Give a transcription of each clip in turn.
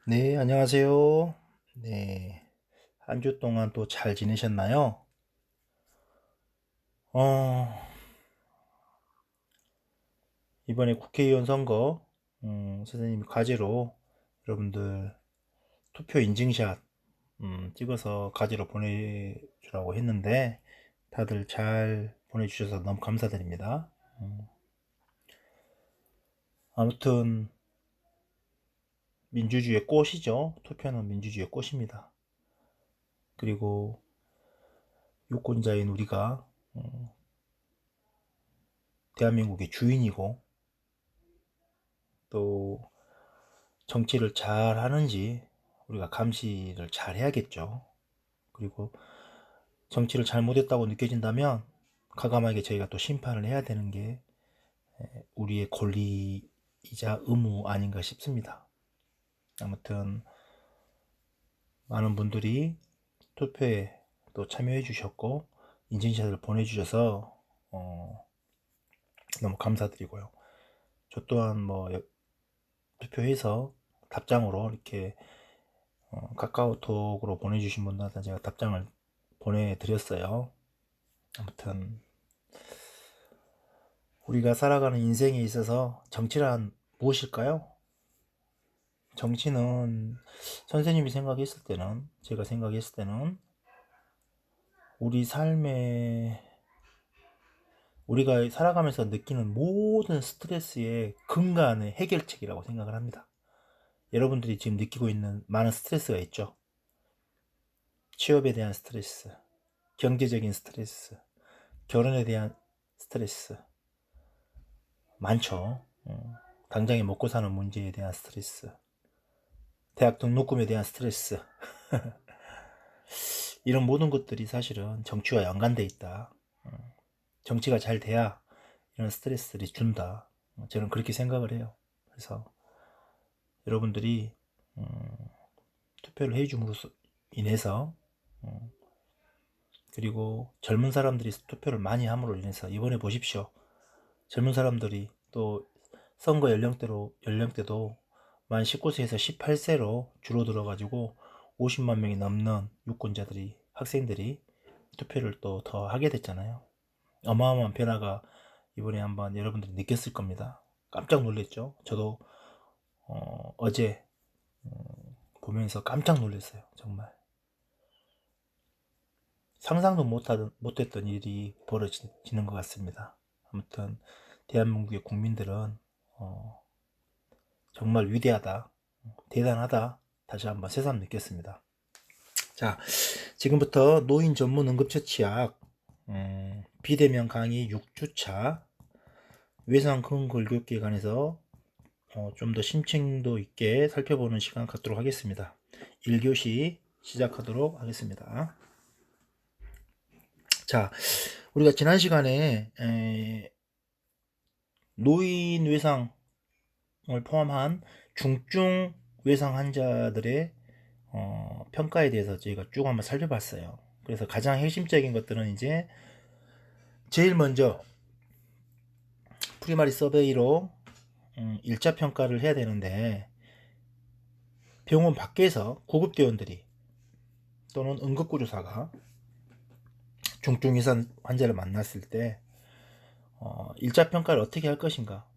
네, 안녕하세요. 네, 한 주 동안 또 잘 지내셨나요? 어, 이번에 국회의원 선거, 선생님이 과제로 여러분들 투표 인증샷, 찍어서 과제로 보내주라고 했는데, 다들 잘 보내주셔서 너무 감사드립니다. 음, 아무튼, 민주주의의 꽃이죠. 투표는 민주주의의 꽃입니다. 그리고 유권자인 우리가, 대한민국의 주인이고, 또 정치를 잘 하는지 우리가 감시를 잘 해야겠죠. 그리고 정치를 잘못했다고 느껴진다면 과감하게 저희가 또 심판을 해야 되는 게 우리의 권리이자 의무 아닌가 싶습니다. 아무튼 많은 분들이 투표에 또 참여해 주셨고 인증샷을 보내주셔서 너무 감사드리고요. 저 또한 뭐 투표해서 답장으로 이렇게 카카오톡으로 보내주신 분들한테 제가 답장을 보내드렸어요. 아무튼 우리가 살아가는 인생에 있어서 정치란 무엇일까요? 정치는 선생님이 생각했을 때는, 제가 생각했을 때는 우리 삶에 우리가 살아가면서 느끼는 모든 스트레스의 근간의 해결책이라고 생각을 합니다. 여러분들이 지금 느끼고 있는 많은 스트레스가 있죠. 취업에 대한 스트레스, 경제적인 스트레스, 결혼에 대한 스트레스 많죠. 당장에 먹고 사는 문제에 대한 스트레스, 대학 등록금에 대한 스트레스, 이런 모든 것들이 사실은 정치와 연관돼 있다. 정치가 잘 돼야 이런 스트레스들이 준다. 저는 그렇게 생각을 해요. 그래서 여러분들이 투표를 해줌으로써 인해서, 그리고 젊은 사람들이 투표를 많이 함으로 인해서 이번에 보십시오. 젊은 사람들이 또 선거 연령대도 만 19세에서 18세로 줄어들어가지고 50만 명이 넘는 유권자들이, 학생들이 투표를 또 더 하게 됐잖아요. 어마어마한 변화가 이번에 한번 여러분들이 느꼈을 겁니다. 깜짝 놀랐죠. 저도 제 보면서 깜짝 놀랐어요. 정말 상상도 못했던 일이 벌어지는 것 같습니다. 아무튼 대한민국의 국민들은 정말 위대하다, 대단하다, 다시 한번 새삼 느꼈습니다. 자, 지금부터 노인 전문 응급처치약 비대면 강의 6주차 외상 근골격계에 관해서 좀 더 심층도 있게 살펴보는 시간 갖도록 하겠습니다. 1교시 시작하도록 하겠습니다. 자, 우리가 지난 시간에 노인 외상을 포함한 중증 외상 환자들의 평가에 대해서 저희가 쭉 한번 살펴봤어요. 그래서 가장 핵심적인 것들은 이제 제일 먼저 프리마리 서베이로 1차 평가를 해야 되는데, 병원 밖에서 구급대원들이 또는 응급구조사가 중증 외상 환자를 만났을 때 1차 평가를 어떻게 할 것인가,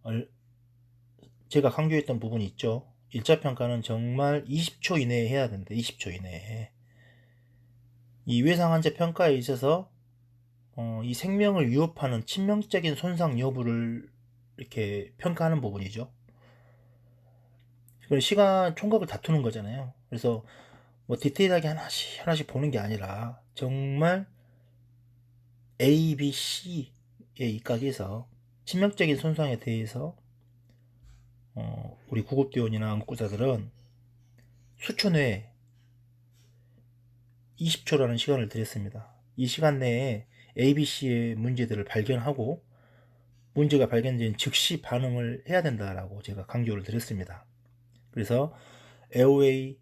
제가 강조했던 부분이 있죠. 1차 평가는 정말 20초 이내에 해야 된다. 20초 이내에. 이 외상 환자 평가에 있어서 이 생명을 위협하는 치명적인 손상 여부를 이렇게 평가하는 부분이죠. 시간 총각을 다투는 거잖아요. 그래서 뭐 디테일하게 하나씩 하나씩 보는 게 아니라 정말 A, B, C의 입각에서 치명적인 손상에 대해서 우리 구급대원이나 응급구조사들은 수초 내에 20초라는 시간을 드렸습니다. 이 시간 내에 ABC의 문제들을 발견하고 문제가 발견된 즉시 반응을 해야 된다라고 제가 강조를 드렸습니다. 그래서 에어웨이,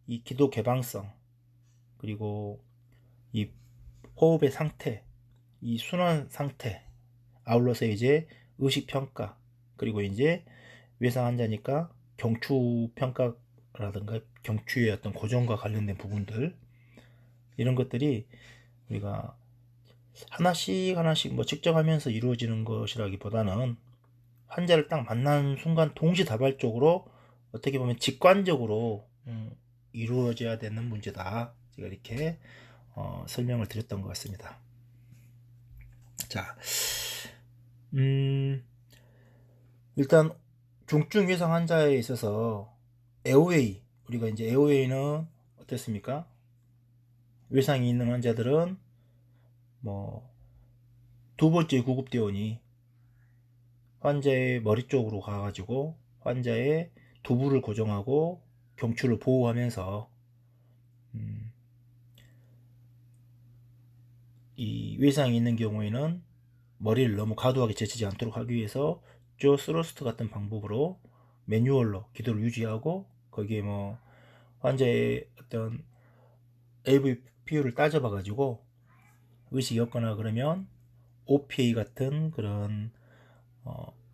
이 기도 개방성, 그리고 이 호흡의 상태, 이 순환 상태, 아울러서 이제 의식 평가, 그리고 이제 외상 환자니까 경추 평가를 라든가 경추의 어떤 고정과 관련된 부분들, 이런 것들이 우리가 하나씩 뭐 측정하면서 이루어지는 것이라기보다는 환자를 딱 만나는 순간 동시다발적으로 어떻게 보면 직관적으로 이루어져야 되는 문제다. 제가 이렇게 설명을 드렸던 것 같습니다. 자, 일단 중증 위상 환자에 있어서 에어웨이, 우리가 이제 에어웨이는 어떻습니까? 위상이 있는 환자들은 뭐 두 번째 구급대원이 환자의 머리 쪽으로 가가지고 환자의 두부를 고정하고 경추를 보호하면서 이 외상이 있는 경우에는 머리를 너무 과도하게 제치지 않도록 하기 위해서 조 스러스트 같은 방법으로 매뉴얼로 기도를 유지하고 거기에 뭐 환자의 어떤 AVPU를 따져봐 가지고 의식이 없거나 그러면 OPA 같은 그런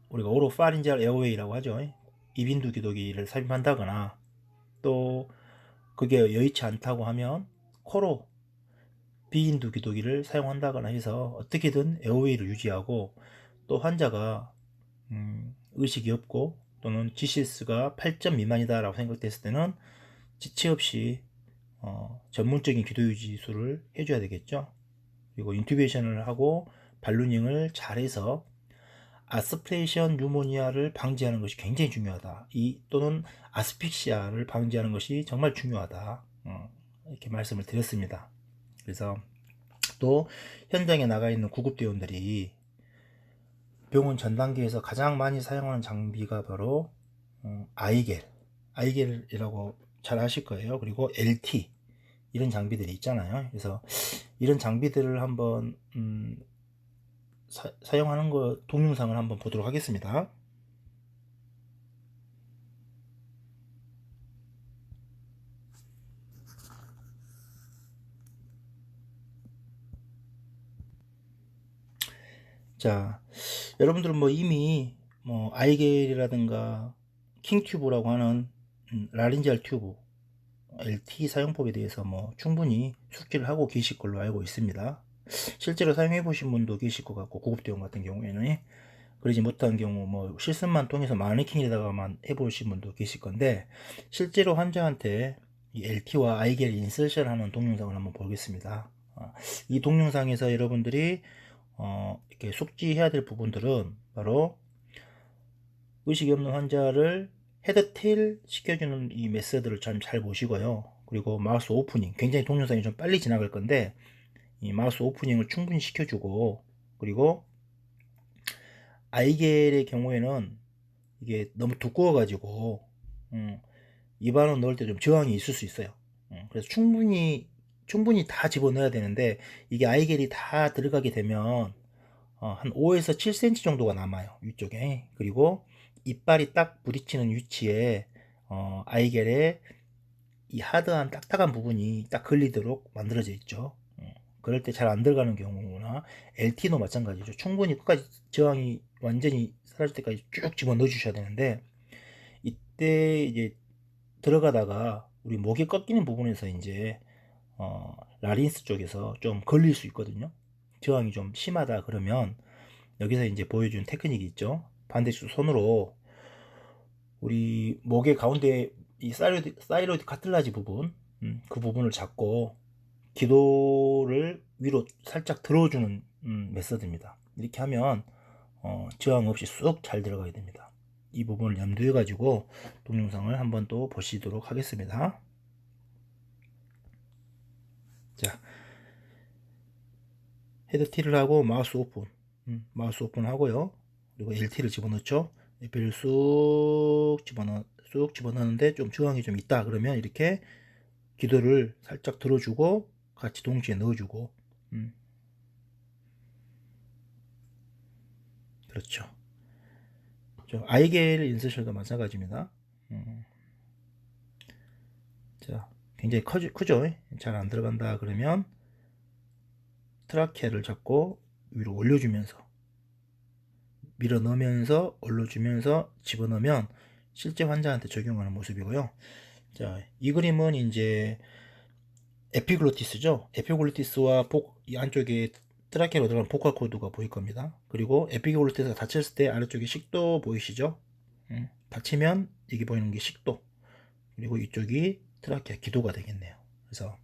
우리가 오로파린지얼 에어웨이라고 하죠. 이빈두 기도기를 삽입한다거나, 또 그게 여의치 않다고 하면 코로 비인두 기도기를 사용한다거나 해서 어떻게든 에어웨이를 유지하고, 또 환자가 의식이 없고 또는 GCS가 8점 미만이다 라고 생각됐을 때는 지체 없이 전문적인 기도 유지술을 해줘야 되겠죠. 그리고 인투베이션을 하고 발루닝을 잘해서 아스피레이션 뉴모니아를 방지하는 것이 굉장히 중요하다. 또는 아스픽시아를 방지하는 것이 정말 중요하다. 이렇게 말씀을 드렸습니다. 그래서 또 현장에 나가 있는 구급대원들이 병원 전 단계에서 가장 많이 사용하는 장비가 바로 아이겔이라고 잘 아실 거예요. 그리고 LT, 이런 장비들이 있잖아요. 그래서 이런 장비들을 한번 사용하는 거 동영상을 한번 보도록 하겠습니다. 자, 여러분들은 뭐 이미 뭐 아이겔이라든가 킹튜브라고 하는 라린지알 튜브 LT 사용법에 대해서 뭐 충분히 숙지를 하고 계실 걸로 알고 있습니다. 실제로 사용해 보신 분도 계실 것 같고, 구급대원 같은 경우에는 그러지 못한 경우 뭐 실습만 통해서 마네킹에다가만 해보신 분도 계실 건데, 실제로 환자한테 이 LT와 아이겔 인설션 하는 동영상을 한번 보겠습니다. 이 동영상에서 여러분들이 이렇게 숙지해야 될 부분들은 바로 의식이 없는 환자를 헤드 테일 시켜주는 이 메서드를 잘 보시고요. 그리고 마우스 오프닝, 굉장히 동영상이 좀 빨리 지나갈 건데 이 마우스 오프닝을 충분히 시켜주고, 그리고 아이겔의 경우에는 이게 너무 두꺼워 가지고 입안으로 넣을 때 좀 저항이 있을 수 있어요. 그래서 충분히 다 집어넣어야 되는데, 이게 아이겔이 다 들어가게 되면 한 5에서 7cm 정도가 남아요, 위쪽에. 그리고 이빨이 딱 부딪히는 위치에 아이겔의 이 하드한 딱딱한 부분이 딱 걸리도록 만들어져 있죠. 그럴 때 잘 안 들어가는 경우나 LT도 마찬가지죠. 충분히 끝까지 저항이 완전히 사라질 때까지 쭉 집어 넣어 주셔야 되는데, 이때 이제 들어가다가 우리 목이 꺾이는 부분에서 이제 라린스 쪽에서 좀 걸릴 수 있거든요. 저항이 좀 심하다 그러면 여기서 이제 보여준 테크닉이 있죠. 반대쪽 손으로 우리 목의 가운데 이 사이로이드 카틀라지 부분, 그 부분을 잡고 기도를 위로 살짝 들어주는 메서드입니다. 이렇게 하면 저항 없이 쑥 잘 들어가게 됩니다. 이 부분을 염두에 가지고 동영상을 한번 또 보시도록 하겠습니다. 자, 헤드 T를 하고 마우스 오픈, 마우스 오픈 하고요. 그리고 LT를 집어넣죠. LP를 쑥 집어넣는데 좀 저항이 좀 있다 그러면 이렇게 기도를 살짝 들어주고 같이 동시에 넣어주고, 그렇죠. 아이겔 인서션도 마찬가지입니다. 자, 굉장히 크죠? 잘 안 들어간다 그러면 트라케를 잡고 위로 올려주면서 밀어 넣으면서 올려주면서 집어넣으면 실제 환자한테 적용하는 모습이고요. 자, 이 그림은 이제 에피글로티스죠. 에피글로티스와 이 안쪽에 트라케로 들어간 보컬 코드가 보일 겁니다. 그리고 에피글로티스가 닫혔을 때 아래쪽에 식도 보이시죠? 닫히면 여기 보이는 게 식도, 그리고 이쪽이 트라케아 기도가 되겠네요. 그래서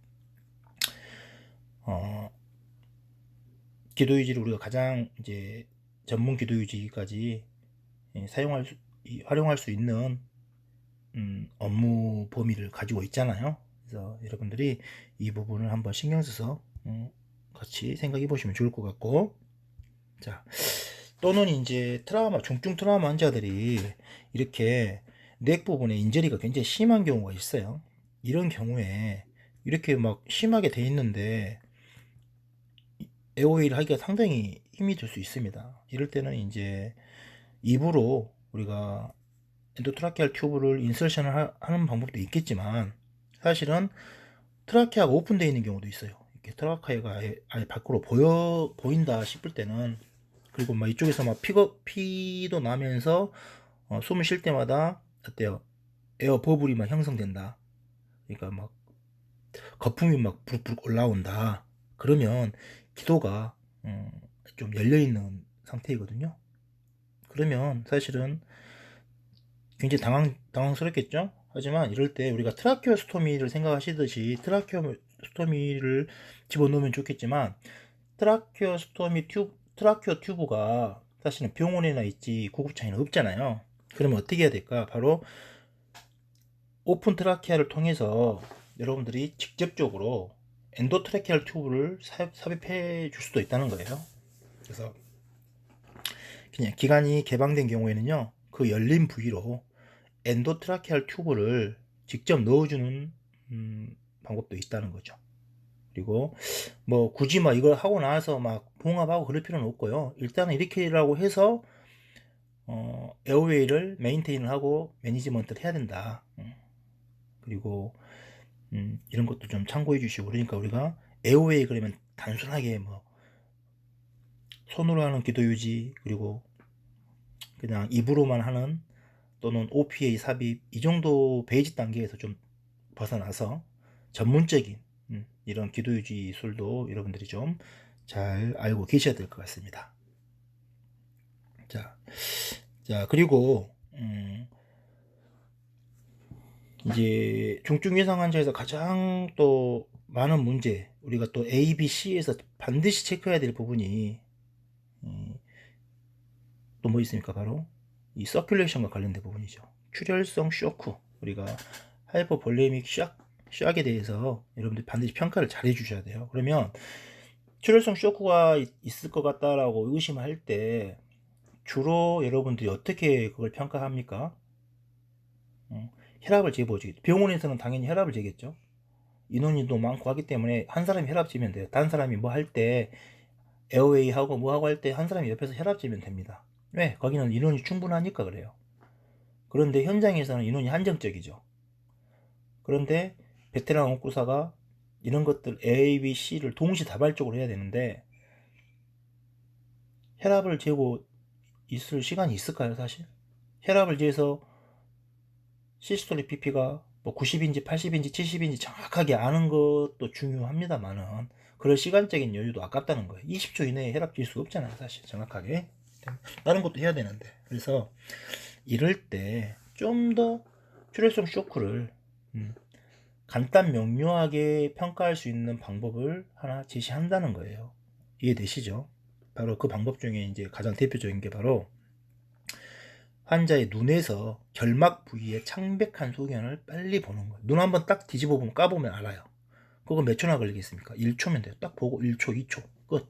기도 유지를 우리가 가장 이제 전문 기도 유지까지 활용할 수 있는 업무 범위를 가지고 있잖아요. 그래서 여러분들이 이 부분을 한번 신경 써서 같이 생각해 보시면 좋을 것 같고, 자, 또는 이제 중증 트라우마 환자들이 이렇게 넥 부분에 인저리가 굉장히 심한 경우가 있어요. 이런 경우에 이렇게 막 심하게 돼 있는데 에어웨이를 하기가 상당히 힘이 들 수 있습니다. 이럴 때는 이제 입으로 우리가 엔도트라케알 튜브를 인설션을 하는 방법도 있겠지만, 사실은 트라케아가 오픈되어 있는 경우도 있어요. 이렇게 트라케아가 아예 밖으로 보인다 싶을 때는, 그리고 막 이쪽에서 막 피도 나면서 숨을 쉴 때마다 어때요? 에어 버블이 막 형성된다. 그러니까 막 거품이 막 부룩부룩 올라온다. 그러면 기도가 좀 열려있는 상태이거든요. 그러면 사실은 굉장히 당황스럽겠죠? 하지만 이럴 때 우리가 트라케오스토미를 생각하시듯이 트라케오스토미를 집어넣으면 좋겠지만, 트라케오 튜브가 사실은 병원에나 있지 구급차에는 없잖아요. 그러면 어떻게 해야 될까? 바로 오픈 트라케아를 통해서 여러분들이 직접적으로 엔도트라케알 튜브를 삽입해 줄 수도 있다는 거예요. 그래서 그냥 기관이 개방된 경우에는요, 그 열린 부위로 엔도트라케알 튜브를 직접 넣어주는 방법도 있다는 거죠. 그리고 뭐 굳이 막 이걸 하고 나서 막 봉합하고 그럴 필요는 없고요. 일단은 이렇게라고 해서 에어웨이를 메인테인을 하고 매니지먼트를 해야 된다. 그리고 이런 것도 좀 참고해 주시고, 그러니까 우리가 에어웨이 그러면 단순하게 뭐 손으로 하는 기도 유지, 그리고 그냥 입으로만 하는, 또는 OPA 삽입, 이 정도 베이직 단계에서 좀 벗어나서 전문적인 이런 기도 유지 술도 여러분들이 좀 잘 알고 계셔야 될 것 같습니다. 자, 그리고 이제 중증 위상 환자에서 가장 또 많은 문제, 우리가 또 A, B, C에서 반드시 체크해야 될 부분이 또 뭐 있습니까? 바로 이 서큘레이션과 관련된 부분이죠. 출혈성 쇼크, 우리가 하이퍼볼레믹 샥에 대해서 여러분들 반드시 평가를 잘 해주셔야 돼요. 그러면 출혈성 쇼크가 있을 것 같다라고 의심할 때 주로 여러분들이 어떻게 그걸 평가합니까? 혈압을 재보지. 병원에서는 당연히 혈압을 재겠죠. 인원이 또 많고 하기 때문에 한 사람이 혈압 재면 돼요. 다른 사람이 뭐 할 때, 에어웨이 하고 뭐 하고 할 때 한 사람이 옆에서 혈압 재면 됩니다. 왜? 거기는 인원이 충분하니까 그래요. 그런데 현장에서는 인원이 한정적이죠. 그런데 베테랑 응급구사가 이런 것들 A, B, C를 동시다발적으로 해야 되는데, 혈압을 재고 있을 시간이 있을까요, 사실? 혈압을 재서 시스톨릭 BP가 뭐 90인지 80인지 70인지 정확하게 아는 것도 중요합니다만은, 그럴 시간적인 여유도 아깝다는 거예요. 20초 이내에 혈압 잴 수가 없잖아요, 사실. 정확하게 다른 것도 해야 되는데. 그래서 이럴 때 좀 더 출혈성 쇼크를 간단 명료하게 평가할 수 있는 방법을 하나 제시한다는 거예요. 이해되시죠? 바로 그 방법 중에 이제 가장 대표적인 게 바로 환자의 눈에서 결막 부위의 창백한 소견을 빨리 보는 거예요. 눈 한번 딱 뒤집어 보면, 까보면 알아요. 그거 몇 초나 걸리겠습니까? 1초면 돼요. 딱 보고 1초, 2초 끝.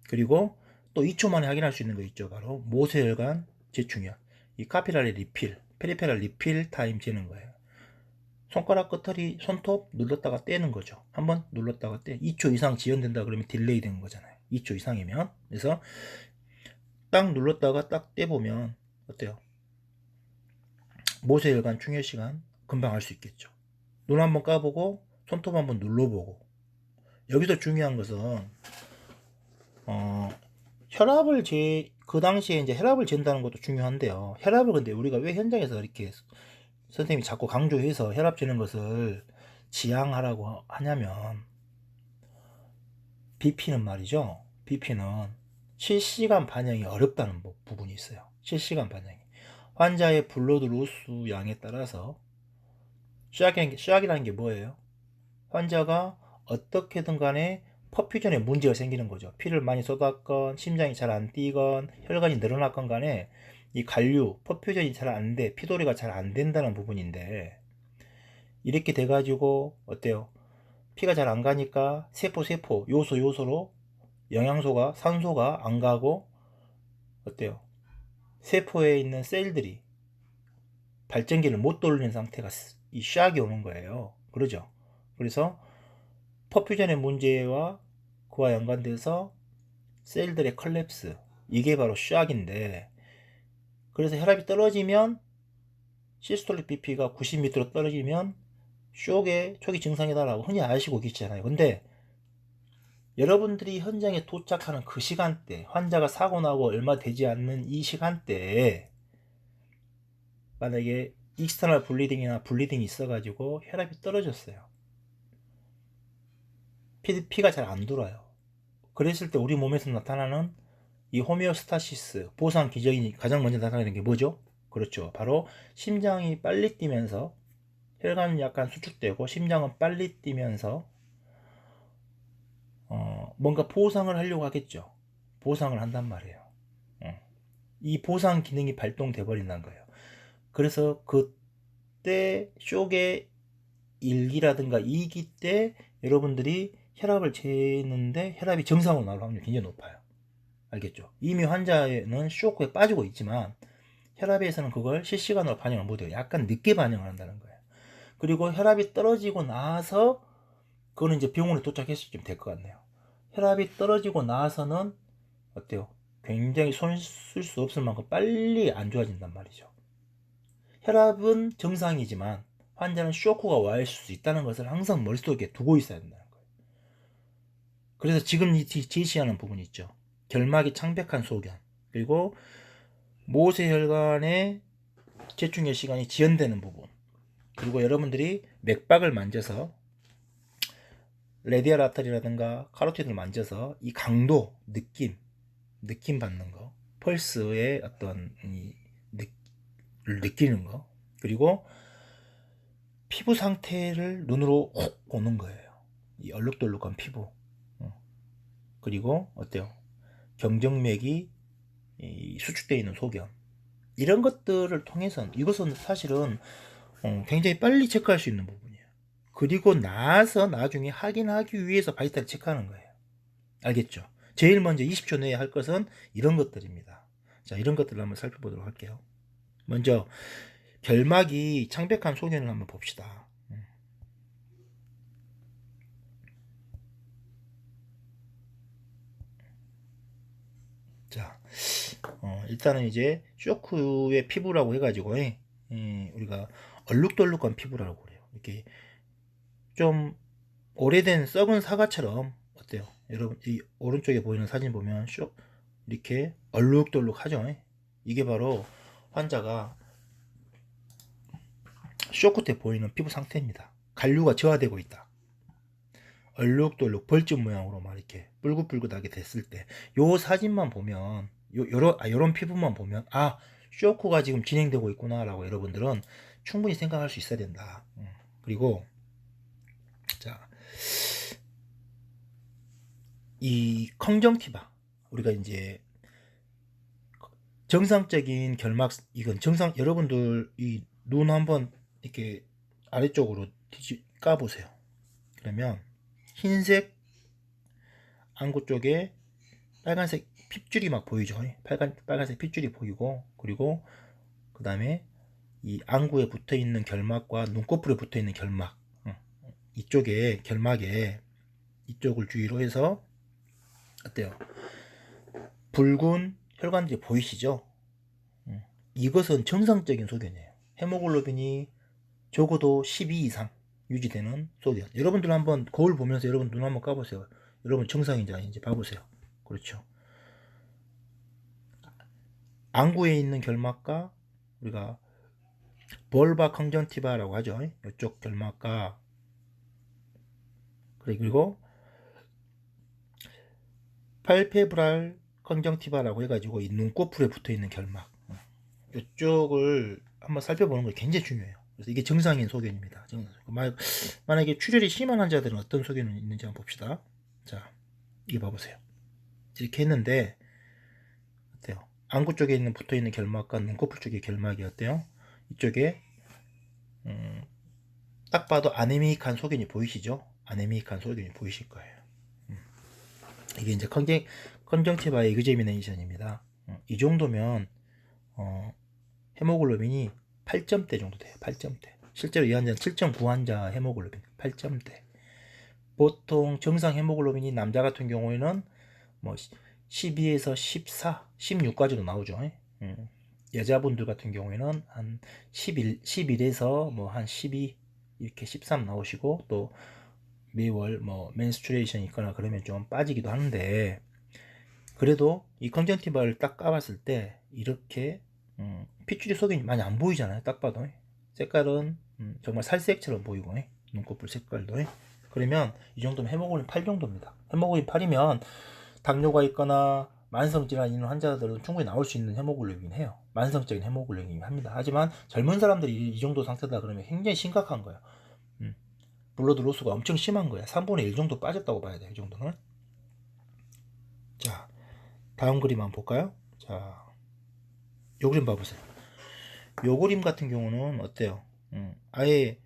그리고 또 2초 만에 확인할 수 있는 거 있죠. 바로 모세혈관 재충혈, 이 카피라리 리필, 페리페랄 리필 타임 재는 거예요. 손가락 끝털이 손톱 눌렀다가 떼는 거죠. 한번 눌렀다가 떼. 2초 이상 지연된다 그러면 딜레이 되는 거잖아요. 2초 이상이면. 그래서 딱 눌렀다가 딱 떼보면 어때요? 모세혈관 충혈 시간 금방 알 수 있겠죠. 눈 한번 까보고 손톱 한번 눌러보고. 여기서 중요한 것은 혈압을 그 당시에 이제 혈압을 잰다는 것도 중요한데요. 혈압을 근데 우리가 왜 현장에서 이렇게 선생님이 자꾸 강조해서 혈압 재는 것을 지양하라고 하냐면, BP는 말이죠. BP는 실시간 반영이 어렵다는 부분이 있어요. 실시간 반영이. 환자의 블러드 로스 양에 따라서 샥이라는 게 뭐예요? 환자가 어떻게든 간에 퍼퓨전에 문제가 생기는 거죠. 피를 많이 쏟았건 심장이 잘 안 뛰건 혈관이 늘어났건 간에 이 관류, 퍼퓨전이 잘 안 돼, 피도리가 잘 안 된다는 부분인데, 이렇게 돼가지고 어때요? 피가 잘 안 가니까 세포 요소로 영양소가, 산소가 안 가고 어때요? 세포에 있는 셀들이 발전기를 못 돌리는 상태가 이 샥이 오는 거예요. 그러죠? 그래서 퍼퓨전의 문제와 그와 연관돼서 셀들의 컬랩스, 이게 바로 샥인데, 그래서 혈압이 떨어지면 시스톨릭 BP가 90m로 떨어지면 쇼의 초기 증상이다라고 흔히 아시고 계시잖아요. 근데 여러분들이 현장에 도착하는 그 시간대, 환자가 사고 나고 얼마 되지 않는 이 시간대에 만약에 익스터널 블리딩이나 블리딩이 있어가지고 혈압이 떨어졌어요. 피가 잘 안 돌아요. 그랬을 때 우리 몸에서 나타나는 이 호메오스타시스, 보상 기전이 가장 먼저 나타나는 게 뭐죠? 그렇죠. 바로 심장이 빨리 뛰면서 혈관이 약간 수축되고 심장은 빨리 뛰면서 뭔가 보상을 하려고 하겠죠. 보상을 한단 말이에요. 이 보상 기능이 발동돼 버린다는 거예요. 그래서 그때 쇼의 1기라든가 2기 때 여러분들이 혈압을 재는데 혈압이 정상으로 나올 확률이 굉장히 높아요. 알겠죠? 이미 환자는 쇼크에 빠지고 있지만 혈압에서는 그걸 실시간으로 반영을 못해요. 약간 늦게 반영을 한다는 거예요. 그리고 혈압이 떨어지고 나서 그거는 이제 병원에 도착했을 때 될 것 같네요. 혈압이 떨어지고 나서는 어때요? 굉장히 손 쓸 수 없을 만큼 빨리 안 좋아진단 말이죠. 혈압은 정상이지만 환자는 쇼크가 와 있을 수 있다는 것을 항상 머릿속에 두고 있어야 된다는 거예요. 그래서 지금 제시하는 부분이 있죠. 결막이 창백한 소견, 그리고 모세혈관의 재충혈 시간이 지연되는 부분, 그리고 여러분들이 맥박을 만져서 레디얼 아터리라든가 카로티드를 만져서 이 강도, 느낌 받는 거, 펄스의 어떤 느끼는 거, 그리고 피부 상태를 눈으로 혹 보는 거예요. 이 얼룩덜룩한 피부. 그리고 어때요? 경정맥이 수축되어 있는 소견. 이런 것들을 통해서 이것은 사실은 굉장히 빨리 체크할 수 있는 부분이에요. 그리고 나서 나중에 확인하기 위해서 바이탈을 체크하는 거예요. 알겠죠? 제일 먼저 20초 내에 할 것은 이런 것들입니다. 자, 이런 것들을 한번 살펴보도록 할게요. 먼저 결막이 창백한 소견을 한번 봅시다. 자, 일단은 이제 쇼크의 피부라고 해가지고 우리가 얼룩덜룩한 피부라고 그래요. 이렇게 좀 오래된 썩은 사과처럼 어때요? 여러분 이 오른쪽에 보이는 사진 보면 이렇게 얼룩덜룩하죠. 이게 바로 환자가 쇼크 때 보이는 피부 상태입니다. 관류가 저하되고 있다. 얼룩덜룩 벌집 모양으로 막 이렇게 뿔긋뿔긋하게 됐을 때 요 사진만 보면 요런 피부만 보면 쇼크가 지금 진행되고 있구나 라고 여러분들은 충분히 생각할 수 있어야 된다. 그리고 자, 이 컨정티바, 우리가 이제 정상적인 결막, 이건 여러분들 이 눈 한번 이렇게 아래쪽으로 까보세요. 그러면 흰색 안구 쪽에 빨간색 핏줄이 막 보이죠. 빨간색 핏줄이 보이고, 그리고 그 다음에 이 안구에 붙어 있는 결막과 눈꺼풀에 붙어 있는 결막, 이쪽에 결막에 이쪽을 주위로 해서 어때요? 붉은 혈관들이 보이시죠? 이것은 정상적인 소견이에요. 헤모글로빈이 적어도 12 이상 유지되는 소견. 여러분들 한번 거울 보면서 여러분 눈 한번 까보세요. 여러분 정상인지 아닌지 봐보세요. 그렇죠. 안구에 있는 결막과 우리가 볼바 컨정티바라고 하죠. 이쪽 결막과 그리고 팔페브랄 컨정티바라고 해가지고 이 눈꺼풀에 붙어있는 결막, 이쪽을 한번 살펴보는 게 굉장히 중요해요. 그래서 이게 정상인 소견입니다. 만약에 출혈이 심한 환자들은 어떤 소견이 있는지 한번 봅시다. 자, 이거 봐보세요. 이렇게 했는데 어때요? 안구 쪽에 있는 붙어있는 결막과 눈꺼풀 쪽의 결막이 어때요? 이쪽에 딱 봐도 아네미익한 소견이 보이시죠? 아네미익한 소견이 보이실 거예요. 이게 이제 컨정티바의 에그제미네이션입니다. 이 정도면 헤모글로빈이 8점대 정도 돼요. 8점대. 실제로 이 환자는 7.9 환자 헤모글로빈 8점대. 보통 정상 헤모글로빈이 남자 같은 경우에는 뭐 12에서 14, 16까지도 나오죠. 여자분들 같은 경우에는 한 11에서 뭐 한 12 이렇게 13 나오시고, 또 매월 뭐 menstruation 있거나 그러면 좀 빠지기도 하는데, 그래도 이 컨정티바를 딱 까봤을 때 이렇게 핏줄이 소견이 많이 안 보이잖아요. 딱 봐도 색깔은 정말 살색처럼 보이고, 눈꺼풀 색깔도. 그러면 이 정도면 헤모글로빈 8 정도입니다. 헤모글로빈 8이면 당뇨가 있거나 만성질환 있는 환자들은 충분히 나올 수 있는 헤모글로빈 해요. 만성적인 헤모글로빈 합니다. 하지만 젊은 사람들이 이 정도 상태다 그러면 굉장히 심각한 거예요. 블러드 로스가 엄청 심한 거야. 3분의 1 정도 빠졌다고 봐야 돼요. 이 정도는. 자, 다음 그림 한번 볼까요? 자, 요 그림 봐보세요. 요 그림 같은 경우는 어때요? 아예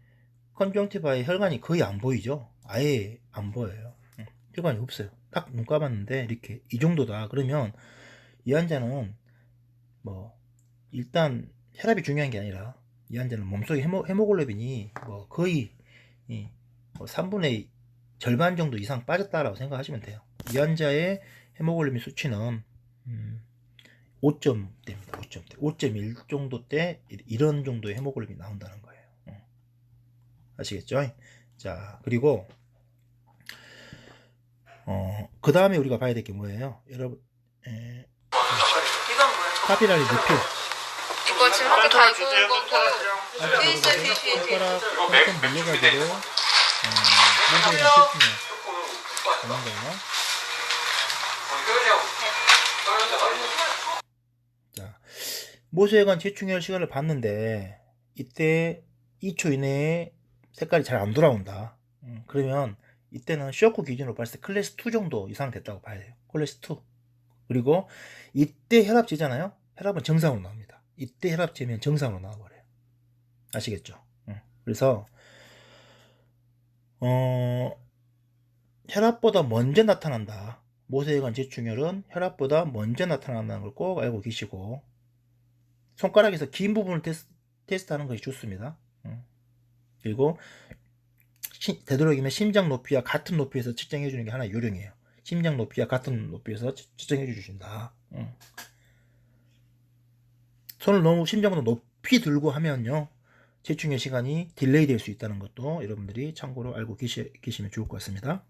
컨정티바의 혈관이 거의 안 보이죠? 아예 안 보여요. 혈관이 없어요. 딱 눈 감았는데 이렇게 이 정도다. 그러면 이 환자는 뭐 일단 혈압이 중요한 게 아니라 이 환자는 몸속에 헤모글로빈이 뭐 거의 뭐 3분의 절반 정도 이상 빠졌다라고 생각하시면 돼요. 이 환자의 헤모글로빈 수치는 5점대입니다. 5점대. 5.1 정도 때 이런 정도의 헤모글로빈이 나온다는 거예요. 아시겠죠? 자, 그리고 그 다음에 우리가 봐야 될 게 뭐예요? 여러분, 카피라리 리필. 이거 지금 한개 다 입은 거고 뒤에 있어요. 뒤에. 손가락 펑펑 밀려가지고 문제가 실증이에요. 그런 거예요. 자, 모세혈관 재충혈 시간을 봤는데 이때 2초 이내에 색깔이 잘 안 돌아온다. 그러면 이때는 쇼크 기준으로 봤을 때 클래스 2 정도 이상 됐다고 봐야 돼요. 클래스 2. 그리고 이때 혈압 재잖아요. 혈압은 정상으로 나옵니다. 이때 혈압 재면 정상으로 나와버려요. 아시겠죠? 그래서 혈압보다 먼저 나타난다. 모세혈관 재충혈은 혈압보다 먼저 나타난다는 걸 꼭 알고 계시고, 손가락에서 긴 부분을 테스트하는 것이 좋습니다. 그리고 되도록이면 심장 높이와 같은 높이에서 측정해 주는 게 하나 요령이에요. 심장 높이와 같은 높이에서 측정해 주신다. 손을 너무 심장보다 높이 들고 하면요, 재충혈 시간이 딜레이 될 수 있다는 것도 여러분들이 참고로 알고 계시면 좋을 것 같습니다.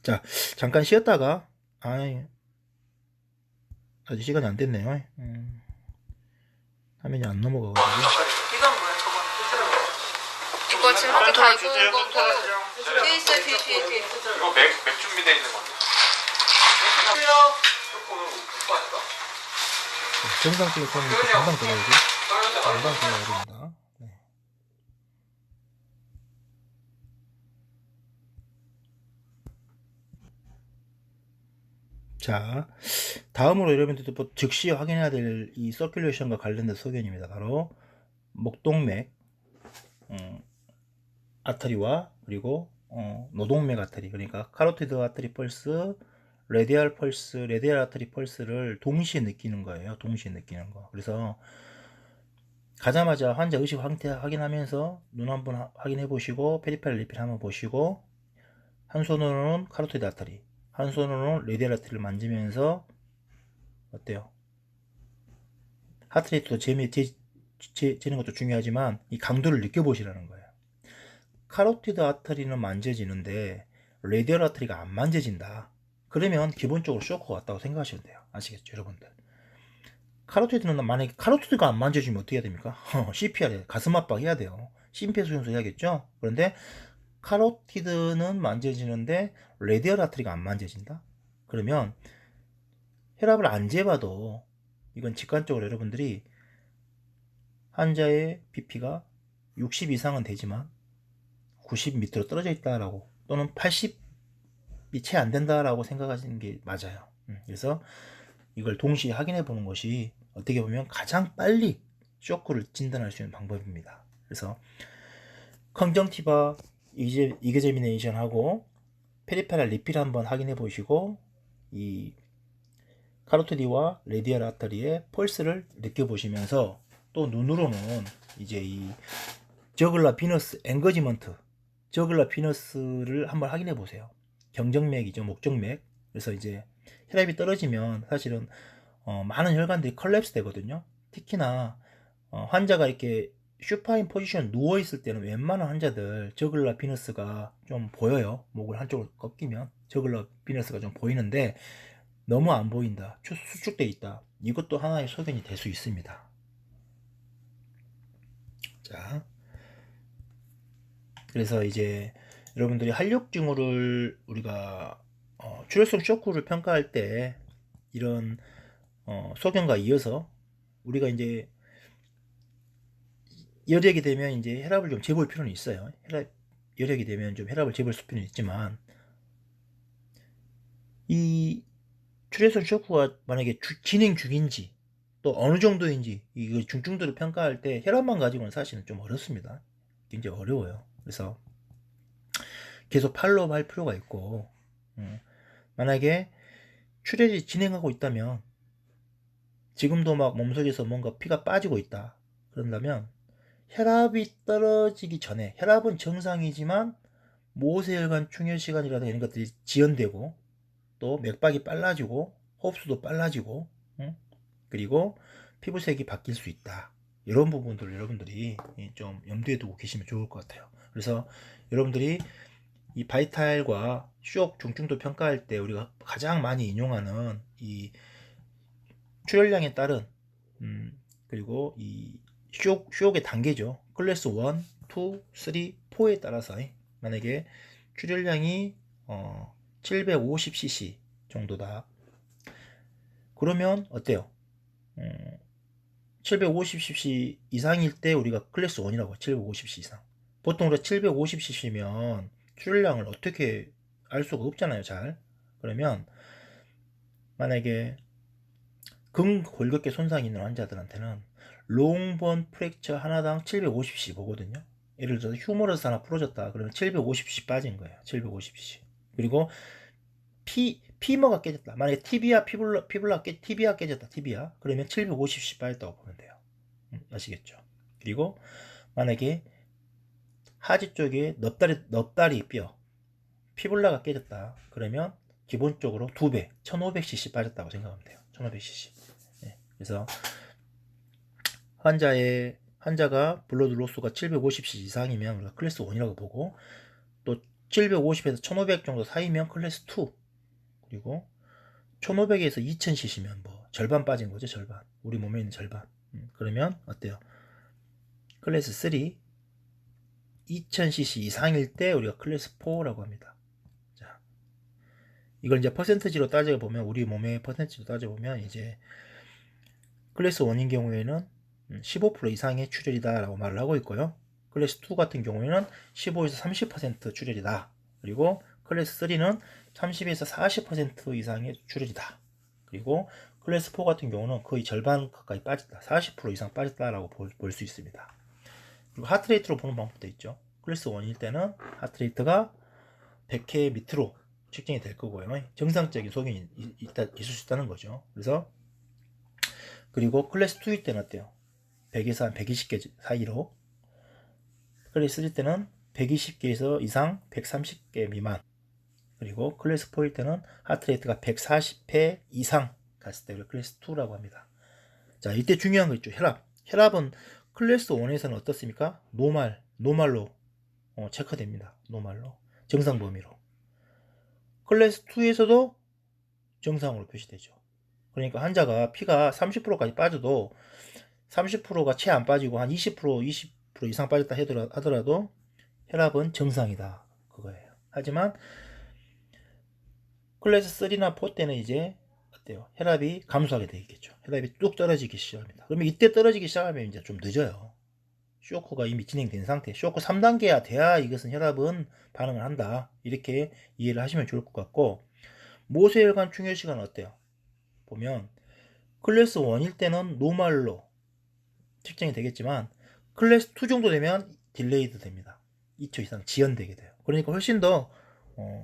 자, 잠깐 쉬었다가 아직 시간이 안 됐네요. 화면이 안 넘어가가지고. 이건 뭐야? 저거. 이거 지금 한개 다 입은 거고 뒤에 있어요. 뒤에. 이거 맥 준비되어 있는 건데. 정상적인 손은 이렇게 금방 들어야지. 금방 들어야 됩니다. 네. 자, 다음으로 여러분들도 즉시 확인해야 될 이 서큘레이션과 관련된 소견입니다. 바로 목동맥 아터리와 그리고 노동맥 아터리, 그러니까 카로티드 아터리 펄스, 레디알 펄스, 레디알 아터리 펄스를 동시에 느끼는 거예요. 동시에 느끼는 거. 그래서 가자마자 환자 의식 상태 확인하면서 눈 한번 확인해 보시고, 페리페럴 리필 한번 보시고, 한 손으로는 카로티드 아터리, 한 손으로는 레디알 아터리를 만지면서 어때요? 하트레이트도 재는 것도 중요하지만 이 강도를 느껴보시라는 거예요. 카로티드 아터리는 만져지는데 레디얼 아터리가 안 만져진다. 그러면 기본적으로 쇼크가 왔다고 생각하시면 돼요. 아시겠죠, 여러분들? 카로티드는 만약에 카로티드가 안 만져지면 어떻게 해야 됩니까? CPR, 가슴 압박해야 돼요. 심폐소생술 해야겠죠? 그런데 카로티드는 만져지는데 레디얼 아트리가 안 만져진다? 그러면 혈압을 안 재봐도 이건 직관적으로 여러분들이 환자의 BP가 60 이상은 되지만 90 밑으로 떨어져 있다라고 또는 80이 채 안 된다라고 생각하시는 게 맞아요. 그래서 이걸 동시에 확인해 보는 것이 어떻게 보면 가장 빨리 쇼크를 진단할 수 있는 방법입니다. 그래서 컨정티바 이그제미네이션하고 페리페랄 리필 한번 확인해 보시고 이 카로티드와 레디얼 아터리의 펄스를 느껴보시면서 또 눈으로는 이제 이 저글라 비너스 앵거지먼트 저글라 비너스를 한번 확인해 보세요. 경정맥이죠, 목정맥. 그래서 이제 혈압이 떨어지면 사실은 많은 혈관들이 컬랩스 되거든요. 특히나 환자가 이렇게 슈파인 포지션 누워 있을 때는 웬만한 환자들 저글라 비너스가 좀 보여요. 목을 한쪽으로 꺾이면 저글라 비너스가 좀 보이는데 너무 안 보인다, 수축돼 있다, 이것도 하나의 소견이 될 수 있습니다. 자, 그래서 이제 여러분들이 활력증후를 우리가 출혈성 쇼크를 평가할 때 이런 소견과 이어서 우리가 이제 여력이 되면 이제 혈압을 좀 재볼 필요는 있어요. 여력이 되면 좀 혈압을 재볼 필요는 있지만 이 출혈성 쇼크가 만약에 진행 중인지 또 어느 정도인지 이 중증도를 평가할 때 혈압만 가지고는 사실은 좀 어렵습니다. 굉장히 어려워요. 그래서 계속 팔로우 할 필요가 있고 만약에 출혈이 진행하고 있다면 지금도 막 몸속에서 뭔가 피가 빠지고 있다 그런다면 혈압이 떨어지기 전에 혈압은 정상이지만 모세혈관 충혈 시간이라든가 이런 것들이 지연되고 또 맥박이 빨라지고 호흡수도 빨라지고 그리고 피부색이 바뀔 수 있다. 이런 부분들을 여러분들이 좀 염두에 두고 계시면 좋을 것 같아요. 그래서 여러분들이 이 바이탈과 쇼크 중증도 평가할 때 우리가 가장 많이 인용하는 이 출혈량에 따른 그리고 이 쇼크의 단계죠. 클래스 1, 2, 3, 4에 따라서 만약에 출혈량이 750cc 정도다. 그러면 어때요? 750cc 이상일 때 우리가 클래스 1이라고 750cc 이상. 보통 우리가 750cc면 출혈량을 어떻게 알 수가 없잖아요, 잘. 그러면 만약에 근골격계 손상이 있는 환자들한테는 롱본 프랙처 하나당 750cc 보거든요. 예를 들어서 휴머러스 하나 부러졌다 그러면 750cc 빠진 거예요. 750cc. 그리고 피머가 깨졌다. 만약에 티비아 티비아 깨졌다. 티비아. 그러면 750cc 빠졌다고 보면 돼요. 아시겠죠? 그리고 만약에 하지 쪽에 넙다리 뼈 피블라가 깨졌다. 그러면 기본적으로 2배 1500cc 빠졌다고 생각하면 돼요. 1500cc. 네. 그래서 환자가 블러드 로스가 750cc 이상이면 우리가 클래스 1이라고 보고 또 750에서 1500 정도 사이면 클래스 2 그리고 1500에서 2000cc면 뭐 절반 빠진 거죠. 절반. 우리 몸에 있는 절반. 그러면 어때요? 클래스 3 2000cc 이상일 때 우리가 클래스 4라고 합니다. 자, 이걸 이제 퍼센트지로 따져보면 우리 몸의 퍼센트지로 따져보면 이제 클래스 1인 경우에는 15% 이상의 출혈이다 라고 말을 하고 있고요. 클래스 2 같은 경우에는 15에서 30% 출혈이다. 그리고 클래스 3는 30에서 40% 이상의 출혈이다. 그리고 클래스 4 같은 경우는 거의 절반 가까이 빠졌다. 40% 이상 빠졌다라고 볼 수 있습니다. 그리고 하트레이트로 보는 방법도 있죠. 클래스 1일 때는 하트레이트가 100회 밑으로 측정이 될 거고요. 정상적인 소견이 있을 수 있다는 거죠. 그래서 그리고 클래스 2일 때는 어때요? 100에서 한 120개 사이로, 클래스 3 때는 120개에서 이상 130개 미만, 그리고 클래스 4일 때는 하트레이트가 140회 이상 갔을 때 클래스 2라고 합니다. 자, 이때 중요한 거 있죠. 혈압은 클래스 1에서는 어떻습니까? 노말로 체크됩니다. 노말로 정상 범위로. 클래스 2에서도 정상으로 표시되죠. 그러니까 환자가 피가 30%까지 빠져도 30%가 채 안 빠지고 한 20% 20% 이상 빠졌다 하더라도 혈압은 정상이다 그거예요. 하지만 클래스 3나 4 때는 이제 어때요? 혈압이 감소하게 되겠죠. 혈압이 뚝 떨어지기 시작합니다. 그러면 이때 떨어지기 시작하면 이제 좀 늦어요. 쇼크가 이미 진행된 상태. 쇼크 3단계야 돼야 이것은 혈압은 반응을 한다. 이렇게 이해를 하시면 좋을 것 같고, 모세혈관 충혈 시간은 어때요? 보면 클래스 1일 때는 노멀로 측정이 되겠지만 클래스 2 정도 되면 딜레이드 됩니다. 2초 이상 지연되게 돼요. 그러니까 훨씬 더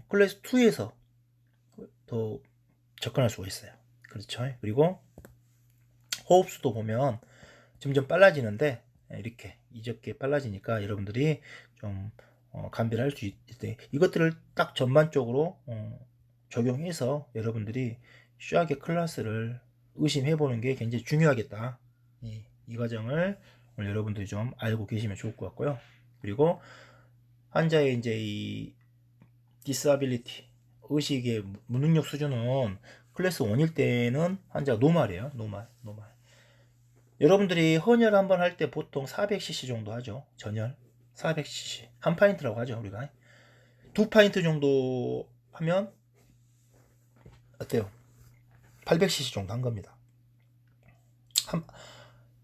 클래스 2에서 더 접근할 수가 있어요. 그렇죠? 그리고 호흡수도 보면 점점 빨라지는데 이렇게 이적게 빨라지니까 여러분들이 좀 감별할 수 있대. 이것들을 딱 전반적으로 적용해서 여러분들이 슈아게 클래스를 의심해 보는 게 굉장히 중요하겠다. 이 과정을 오늘 여러분들이 좀 알고 계시면 좋을 것 같고요. 그리고 환자의 이제 이 디스아빌리티 의식의 무능력 수준은 클래스 1일 때는 환자가 노말이에요. 노말. 여러분들이 헌혈 한번 할 때 보통 400cc 정도 하죠. 전혈 400cc 한 파인트라고 하죠. 우리가 2파인트 정도 하면 어때요? 800cc 정도 한 겁니다.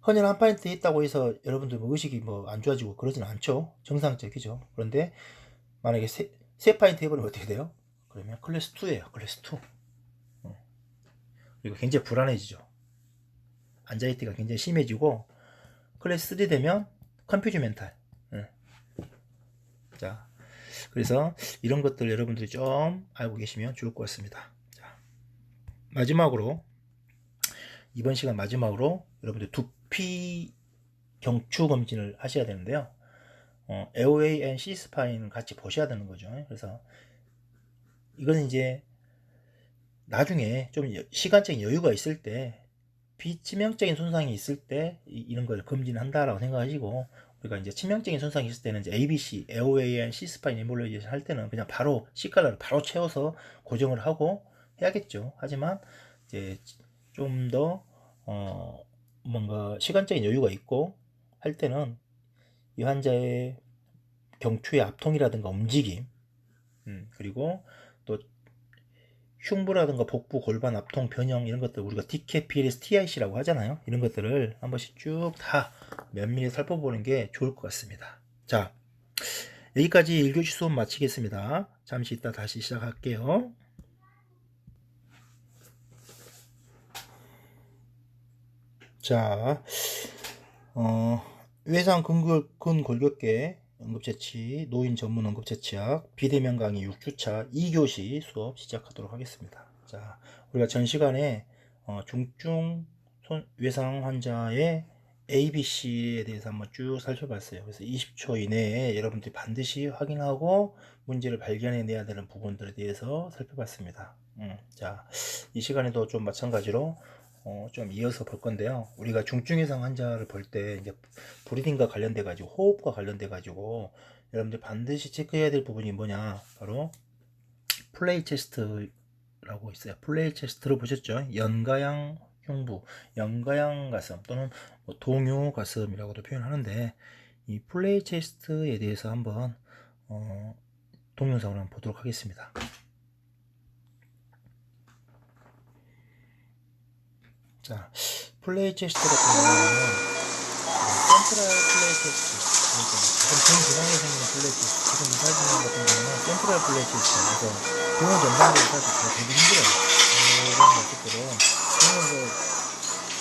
헌혈 한 파인트 있다고 해서 여러분들 뭐 의식이 뭐 안 좋아지고 그러지는 않죠. 정상적이죠. 그런데 만약에 세 파인트 해버리면 어떻게 돼요? 그러면 클래스 2예요. 클래스 2. 그리고 굉장히 불안해지죠. 안자이티가 굉장히 심해지고 클래스 3 되면 컨퓨즈 멘탈. 자, 그래서 이런 것들 여러분들이 좀 알고 계시면 좋을 것 같습니다. 자, 마지막으로 이번 시간 마지막으로 여러분들 두피 경추 검진을 하셔야 되는데요. 에어웨이 앤 C스파인을 같이 보셔야 되는 거죠. 그래서 이거는 이제 나중에 좀 시간적인 여유가 있을 때 비치명적인 손상이 있을 때 이런 걸 검진한다라고 생각하시고, 우리가 이제 치명적인 손상이 있을 때는 이제 ABC, 에어웨이 앤 C스파인 엠볼리제이션 할 때는 그냥 바로 C컬러를 바로 채워서 고정을 하고 해야겠죠. 하지만 이제 좀 더 뭔가 시간적인 여유가 있고 할 때는 이 환자의 경추의 압통이라든가 움직임, 그리고 또 흉부라든가 복부, 골반, 압통, 변형 이런 것들 우리가 디케피리스 TIC라고 하잖아요. 이런 것들을 한 번씩 쭉 다 면밀히 살펴보는 게 좋을 것 같습니다. 자, 여기까지 1교시 수업 마치겠습니다. 잠시 있다 다시 시작할게요. 자, 외상 근골격계 응급처치, 노인 전문 응급처치학, 비대면 강의 6주차 2교시 수업 시작하도록 하겠습니다. 자, 우리가 전 시간에 중증 외상 환자의 ABC에 대해서 한번 쭉 살펴봤어요. 그래서 20초 이내에 여러분들이 반드시 확인하고 문제를 발견해내야 되는 부분들에 대해서 살펴봤습니다. 자, 이 시간에도 좀 마찬가지로 좀 이어서 볼 건데요. 우리가 중증 외상 환자를 볼 때 이제 브리딩과 관련돼 가지고 호흡과 관련돼 가지고 여러분들 반드시 체크해야 될 부분이 뭐냐, 바로 플레이 체스트라고 있어요. 플레이 체스트 들어보셨죠? 연가양 흉부, 연가양 가슴 또는 뭐 동요 가슴이라고도 표현하는데, 이 플레이 체스트에 대해서 한번 동영상을 한번 보도록 하겠습니다. 자, 플레이 체스트 같은 경우는 센트럴 플레이 체스트, 그러니까 가장 중앙에 생기는 플레이 체스트, 지금 이 사진 같은 경우는 센트럴 플레이 체스트. 그래서 병원 전반적으로 사실 되게 힘들어요. 이런 모습들은 병원에서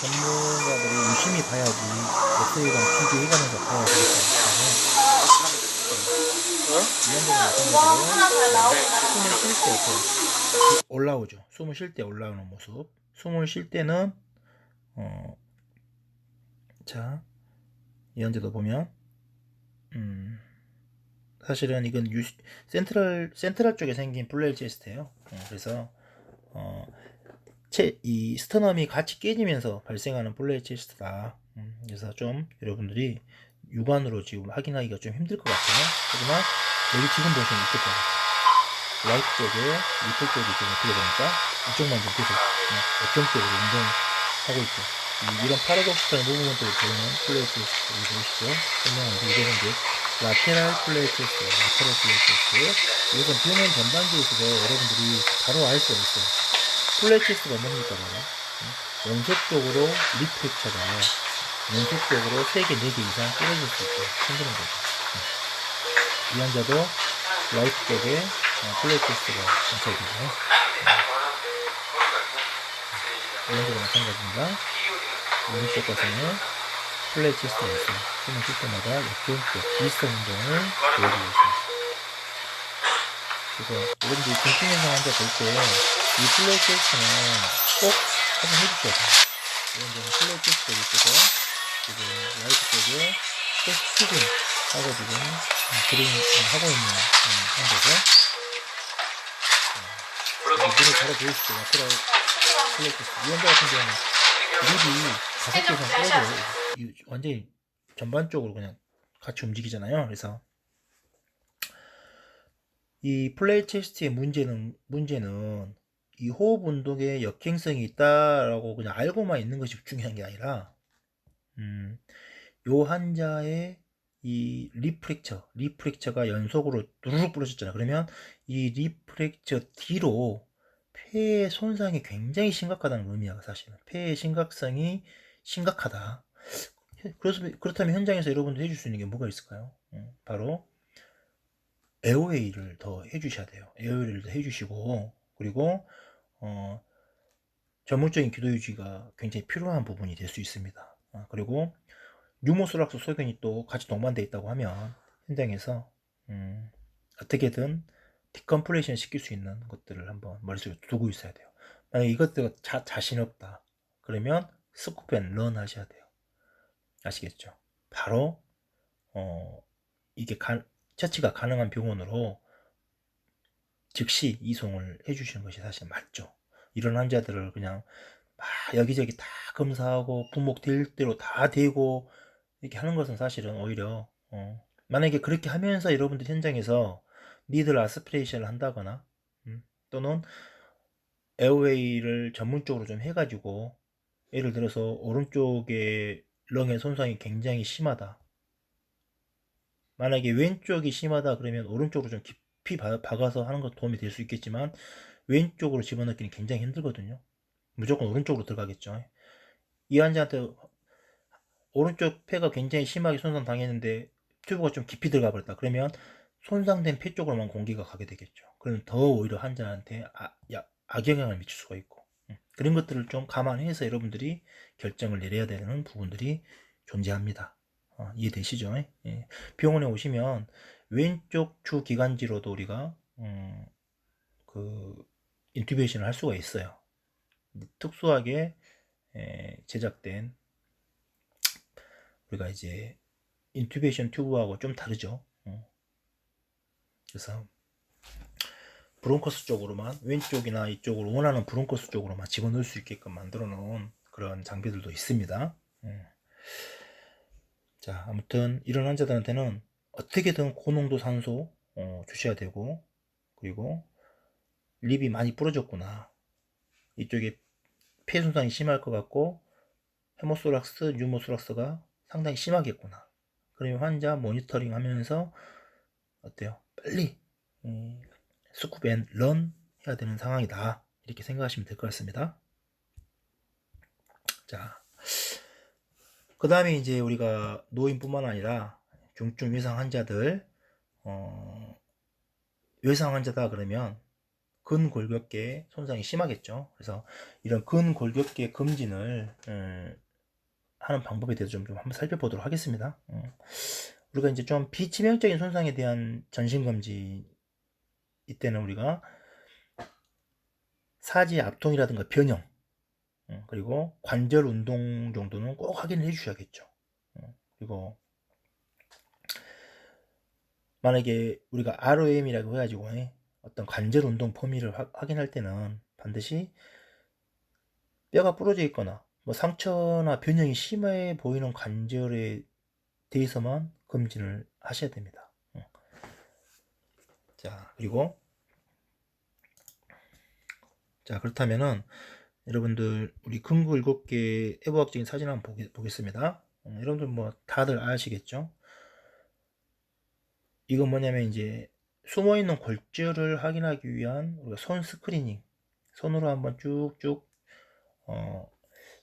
전문가들이 유심히 봐야지, 엑스레이랑 PD 해가면서 봐야 되겠다. 숨을 쉴 때 올라오죠. 숨을 쉴 때 올라오는 모습. 숨을 쉴 때는 자, 이 현재도 보면 사실은 이건 센트럴 쪽에 생긴 플레이 체스트예요. 그래서 이 스터넘이 같이 깨지면서 발생하는 플레이 체스트다. 그래서 좀 여러분들이 육안으로 지금 확인하기가 좀 힘들 것 같아요. 하지만 여기 지금 보시면 이쪽 봐요. 라이트 쪽에 리플 쪽이 좀 어떻게 보니까 이쪽만 좀 계속 역경적으로 운동하고 있죠. 이런 파라독스컬 무브먼트를 보이는 플레이 체스 여기 보시죠. 설명하는데 이거는 이제 라테랄 플레이 체스, 라테랄 플레이 체스. 이것은 비용은 전반기에 있어서 여러분들이 바로 알 수가 있어요. 플레이 체스가 뭡니까 바로 연속적으로 리프렉처가 연속적으로 3개, 4개 이상 떨어질 수 있게 힘드는 거죠. 이 환자도 라이트 쪽에 플레이 체스가 관찰되고요. 오른쪽도 마찬가지입니다. 오른쪽 가서는 플레이 체스가 있어요. 숨을 쉴 때마다 역전적 비슷한 운동을 보여주고 있습니다. 그래서 여러분들이 중증현상 환자 볼 때 이 플레이 체스는 꼭 한번 해주셔야 돼요. 이런 플레이 체스가 있어서 지금 라이트 쪽에 체스 수준 하고 지금 드림 하고 있는 환자죠. 눈에 바로 보이시죠? 라테랄 플레이 체스. 이 환자 같은 경우는 립이 5개 이상 떨어져요. 완전히 전반적으로 그냥 같이 움직이잖아요. 그래서 이 플레이 체스트의 문제는 이 호흡 운동에 역행성이 있다라고 그냥 알고만 있는 것이 중요한 게 아니라 요 환자의 이 리프렉처가 연속으로 누르륵 부러졌잖아요. 그러면 이 리프렉처 뒤로 폐의 손상이 굉장히 심각하다는 의미야. 사실은 폐의 심각성이 심각하다. 그렇다면 현장에서 여러분들 해줄 수 있는 게 뭐가 있을까요? 바로 에어웨이를 더 해주셔야 돼요. 에어웨이를 더 해주시고, 그리고 전문적인 기도 유지가 굉장히 필요한 부분이 될 수 있습니다. 그리고 뉴모소락스 소견이 또 같이 동반되어 있다고 하면 현장에서 어떻게든 디컴플레이션 시킬 수 있는 것들을 한번 머릿속에 두고 있어야 돼요. 만약에 이것들가 자신 없다 그러면 스쿠프 앤 런 하셔야 돼요. 아시겠죠? 바로 이게 처치가 가능한 병원으로 즉시 이송을 해주시는 것이 사실 맞죠. 이런 환자들을 그냥 막 여기저기 다 검사하고 분목 될 대로 다 대고 이렇게 하는 것은 사실은 오히려 만약에 그렇게 하면서 여러분들 현장에서 니들 아스피레이션을 한다거나 또는 에어웨이를 전문적으로 좀 해가지고 예를 들어서 오른쪽에 렁의 손상이 굉장히 심하다. 만약에 왼쪽이 심하다 그러면 오른쪽으로 좀 깊이 박아서 하는 것도 도움이 될 수 있겠지만 왼쪽으로 집어넣기는 굉장히 힘들거든요. 무조건 오른쪽으로 들어가겠죠. 이 환자한테 오른쪽 폐가 굉장히 심하게 손상 당했는데 튜브가 좀 깊이 들어가 버렸다. 그러면 손상된 폐 쪽으로만 공기가 가게 되겠죠. 그러면 더 오히려 환자한테 악영향을 미칠 수가 있고 그런 것들을 좀 감안해서 여러분들이 결정을 내려야 되는 부분들이 존재합니다. 이해되시죠? 예. 병원에 오시면 왼쪽 주기관지로도 우리가 그 인투베이션을 할 수가 있어요. 특수하게 제작된 우리가 이제 인투베이션 튜브하고 좀 다르죠. 그래서 브론커스 쪽으로만 왼쪽이나 이쪽으로 원하는 브론커스 쪽으로만 집어넣을 수 있게끔 만들어 놓은 그런 장비들도 있습니다. 자, 아무튼 이런 환자들한테는 어떻게든 고농도 산소 주셔야 되고, 그리고 립이 많이 부러졌구나, 이쪽에 폐 손상이 심할 것 같고 헤모소락스, 뉴모소락스가 상당히 심하겠구나, 그러면 환자 모니터링 하면서 어때요? 빨리 스쿠프 앤 런 해야 되는 상황이다, 이렇게 생각하시면 될 것 같습니다. 자, 그 다음에 이제 우리가 노인뿐만 아니라 중증 외상 환자들, 외상 환자다 그러면 근골격계 손상이 심하겠죠. 그래서 이런 근골격계 검진을 하는 방법에 대해서 좀 한번 살펴보도록 하겠습니다. 우리가 이제 좀 비치명적인 손상에 대한 전신검진, 이때는 우리가 사지 압통이라든가 변형, 그리고 관절 운동 정도는 꼭 확인을 해 주셔야겠죠. 그리고 만약에 우리가 ROM이라고 해가지고 어떤 관절 운동 범위를 확인할 때는 반드시 뼈가 부러져 있거나 뭐 상처나 변형이 심해 보이는 관절에 대해서만 검진을 하셔야 됩니다. 자, 그리고 자, 그렇다면은 여러분들 우리 금구 7개 애부학적인 사진 한번 보겠습니다. 여러분들 뭐 다들 아시겠죠? 이건 뭐냐면 이제 숨어있는 골절을 확인하기 위한 우리가 손 스크리닝, 손으로 한번 쭉쭉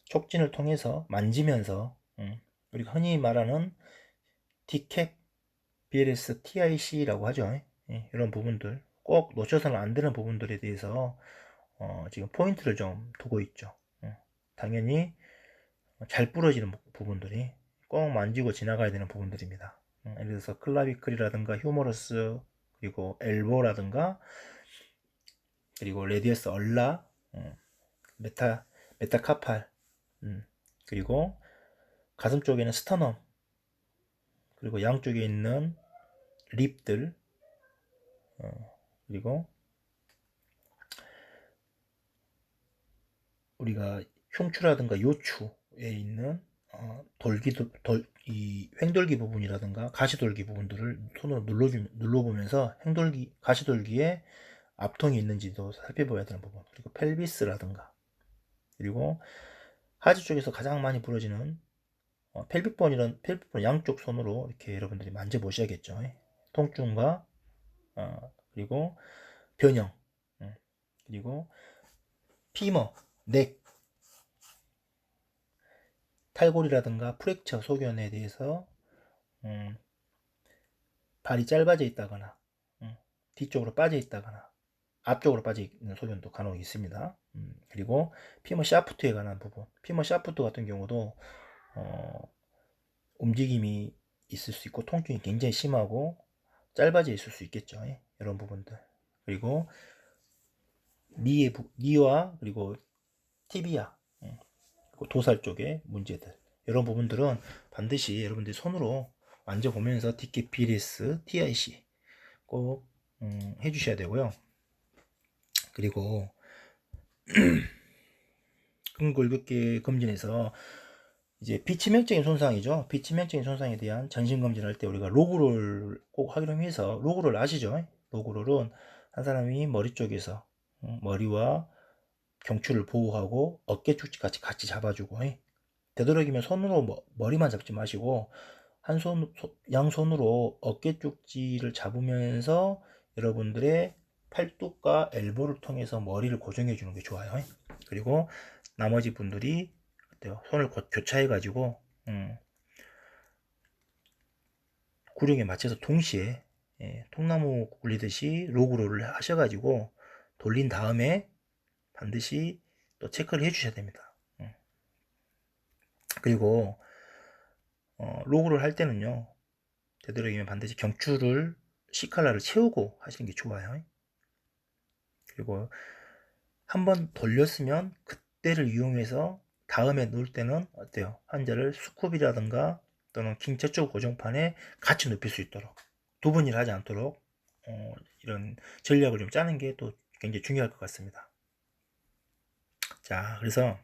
촉진을 통해서 만지면서 우리가 흔히 말하는 D캡, BLS, TIC라고 하죠. 이런 부분들 꼭 놓쳐서는 안 되는 부분들에 대해서 지금 포인트를 좀 두고 있죠. 당연히 잘 부러지는 부분들이 꼭 만지고 지나가야 되는 부분들입니다. 예를 들어서 클라비클이라든가 휴머러스, 그리고 엘보라든가, 그리고 레디어스 얼라, 메타카팔, 그리고 가슴 쪽에는 스터넘, 그리고 양쪽에 있는 립들, 그리고 우리가 흉추라든가 요추에 있는 이 횡돌기 부분이라든가 가시돌기 부분들을 손으로 눌러보면서 가시돌기에 압통이 있는지도 살펴봐야 되는 부분, 그리고 펠비스라든가, 그리고 하지 쪽에서 가장 많이 부러지는 펠빅본 양쪽 손으로 이렇게 여러분들이 만져보셔야겠죠. 통증과 그리고 변형, 그리고 피머, 넥, 탈골이라든가 프랙처 소견에 대해서 발이 짧아져 있다거나 뒤쪽으로 빠져 있다거나 앞쪽으로 빠져 있는 소견도 간혹 있습니다. 그리고 피머 샤프트에 관한 부분, 피머 샤프트 같은 경우도 움직임이 있을 수 있고 통증이 굉장히 심하고 짧아져 있을 수 있겠죠. 이런 부분들. 그리고 니와 그리고 티비아, 그리고 도살 쪽의 문제들, 이런 부분들은 반드시 여러분들이 손으로 만져보면서 DKPLS, TIC 꼭 해주셔야 되고요. 그리고 근골격계 검진에서 이제 비치명적인 손상이죠. 비치명적인 손상에 대한 전신 검진할 때 우리가 로그롤 꼭 확인하면서, 로그롤 아시죠? 로그롤은 한 사람이 머리 쪽에서 머리와 경추를 보호하고 어깨 축지까지 같이 잡아주고, 되도록이면 손으로 머리만 잡지 마시고 양손으로 어깨 쪽지를 잡으면서 여러분들의 팔뚝과 엘보를 통해서 머리를 고정해 주는 게 좋아요. 그리고 나머지 분들이 어때요? 손을 교차해 가지고 구령에 맞춰서 동시에 통나무 굴리듯이 로그롤을 하셔가지고 돌린 다음에 반드시 또 체크를 해 주셔야 됩니다. 그리고 로그를 할 때는요, 되도록이면 반드시 경추를 C칼라를 채우고 하시는 게 좋아요. 그리고 한번 돌렸으면 그때를 이용해서 다음에 놓을 때는 어때요? 환자를 수쿰이라든가 또는 킹 저쪽 고정판에 같이 눕힐 수 있도록, 두 번 일하지 않도록 이런 전략을 좀 짜는 게 또 굉장히 중요할 것 같습니다. 자, 그래서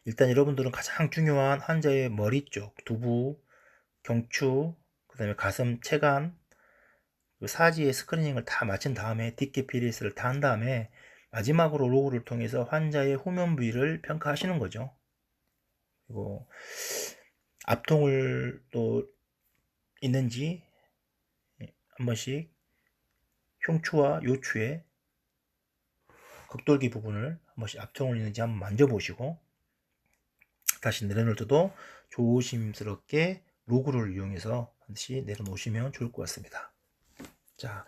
일단 여러분들은 가장 중요한 환자의 머리 쪽, 두부, 경추, 그 다음에 가슴, 체간, 사지의 스크리닝을 다 마친 다음에 DKPLS를 다 한 다음에 마지막으로 로그를 통해서 환자의 후면 부위를 평가하시는 거죠. 그리고 압통을 또 있는지 한 번씩 흉추와 요추의 극돌기 부분을 한 번씩 압통을 있는지 한번 만져보시고 다시 내려놓을 때도 조심스럽게 로그를 이용해서 반드시 내려놓으시면 좋을 것 같습니다. 자,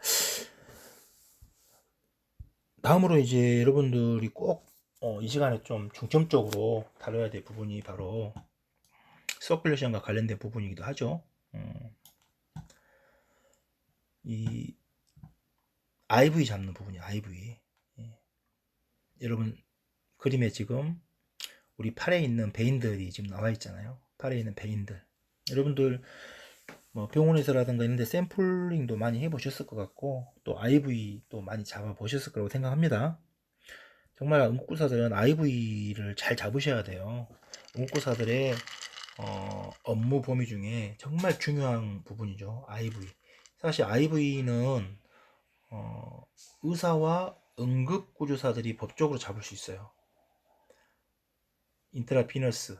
다음으로 이제 여러분들이 꼭 이 시간에 좀 중점적으로 다뤄야 될 부분이 바로 서큘레이션과 관련된 부분이기도 하죠. 이 IV 잡는 부분이 IV. 여러분 그림에 지금 우리 팔에 있는 베인들이 지금 나와 있잖아요. 팔에 있는 베인들. 여러분들 뭐 병원에서라든가 있는데 샘플링도 많이 해보셨을 것 같고 또 IV도 많이 잡아보셨을 거라고 생각합니다. 정말 응급구사들은 IV를 잘 잡으셔야 돼요. 응급구사들의 업무 범위 중에 정말 중요한 부분이죠. IV. 사실 IV는 의사와 응급구조사들이 법적으로 잡을 수 있어요. 인트라피너스.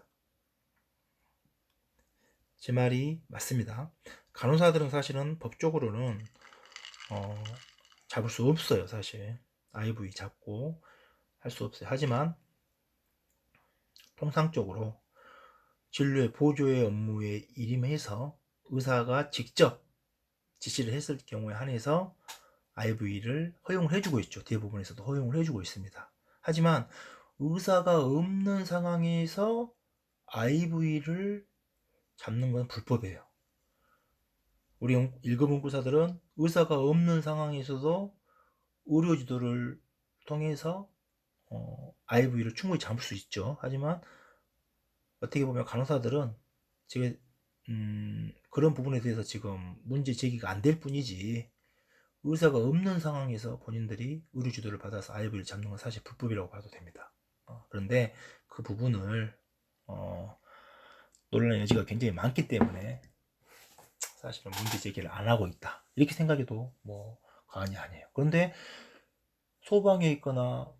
제 말이 맞습니다. 간호사들은 사실은 법적으로는 잡을 수 없어요. 사실 IV 잡고 할 수 없어요. 하지만 통상적으로 진료의 보조의 업무에 일임해서 의사가 직접 지시를 했을 경우에 한해서 IV를 허용을 해주고 있죠. 대부분에서도 허용을 해주고 있습니다. 하지만 의사가 없는 상황에서 IV를 잡는 건 불법이에요. 우리 1급 응급사들은 의사가 없는 상황에서도 의료 지도를 통해서 IV를 충분히 잡을 수 있죠. 하지만 어떻게 보면 간호사들은 지금 그런 부분에 대해서 지금 문제 제기가 안 될 뿐이지, 의사가 없는 상황에서 본인들이 의료 지도를 받아서 IV를 잡는 건 사실 불법이라고 봐도 됩니다. 그런데 그 부분을 논란의 여지가 굉장히 많기 때문에 사실은 문제 제기를 안 하고 있다, 이렇게 생각해도 뭐 과언이 아니에요. 그런데 소방에 있거나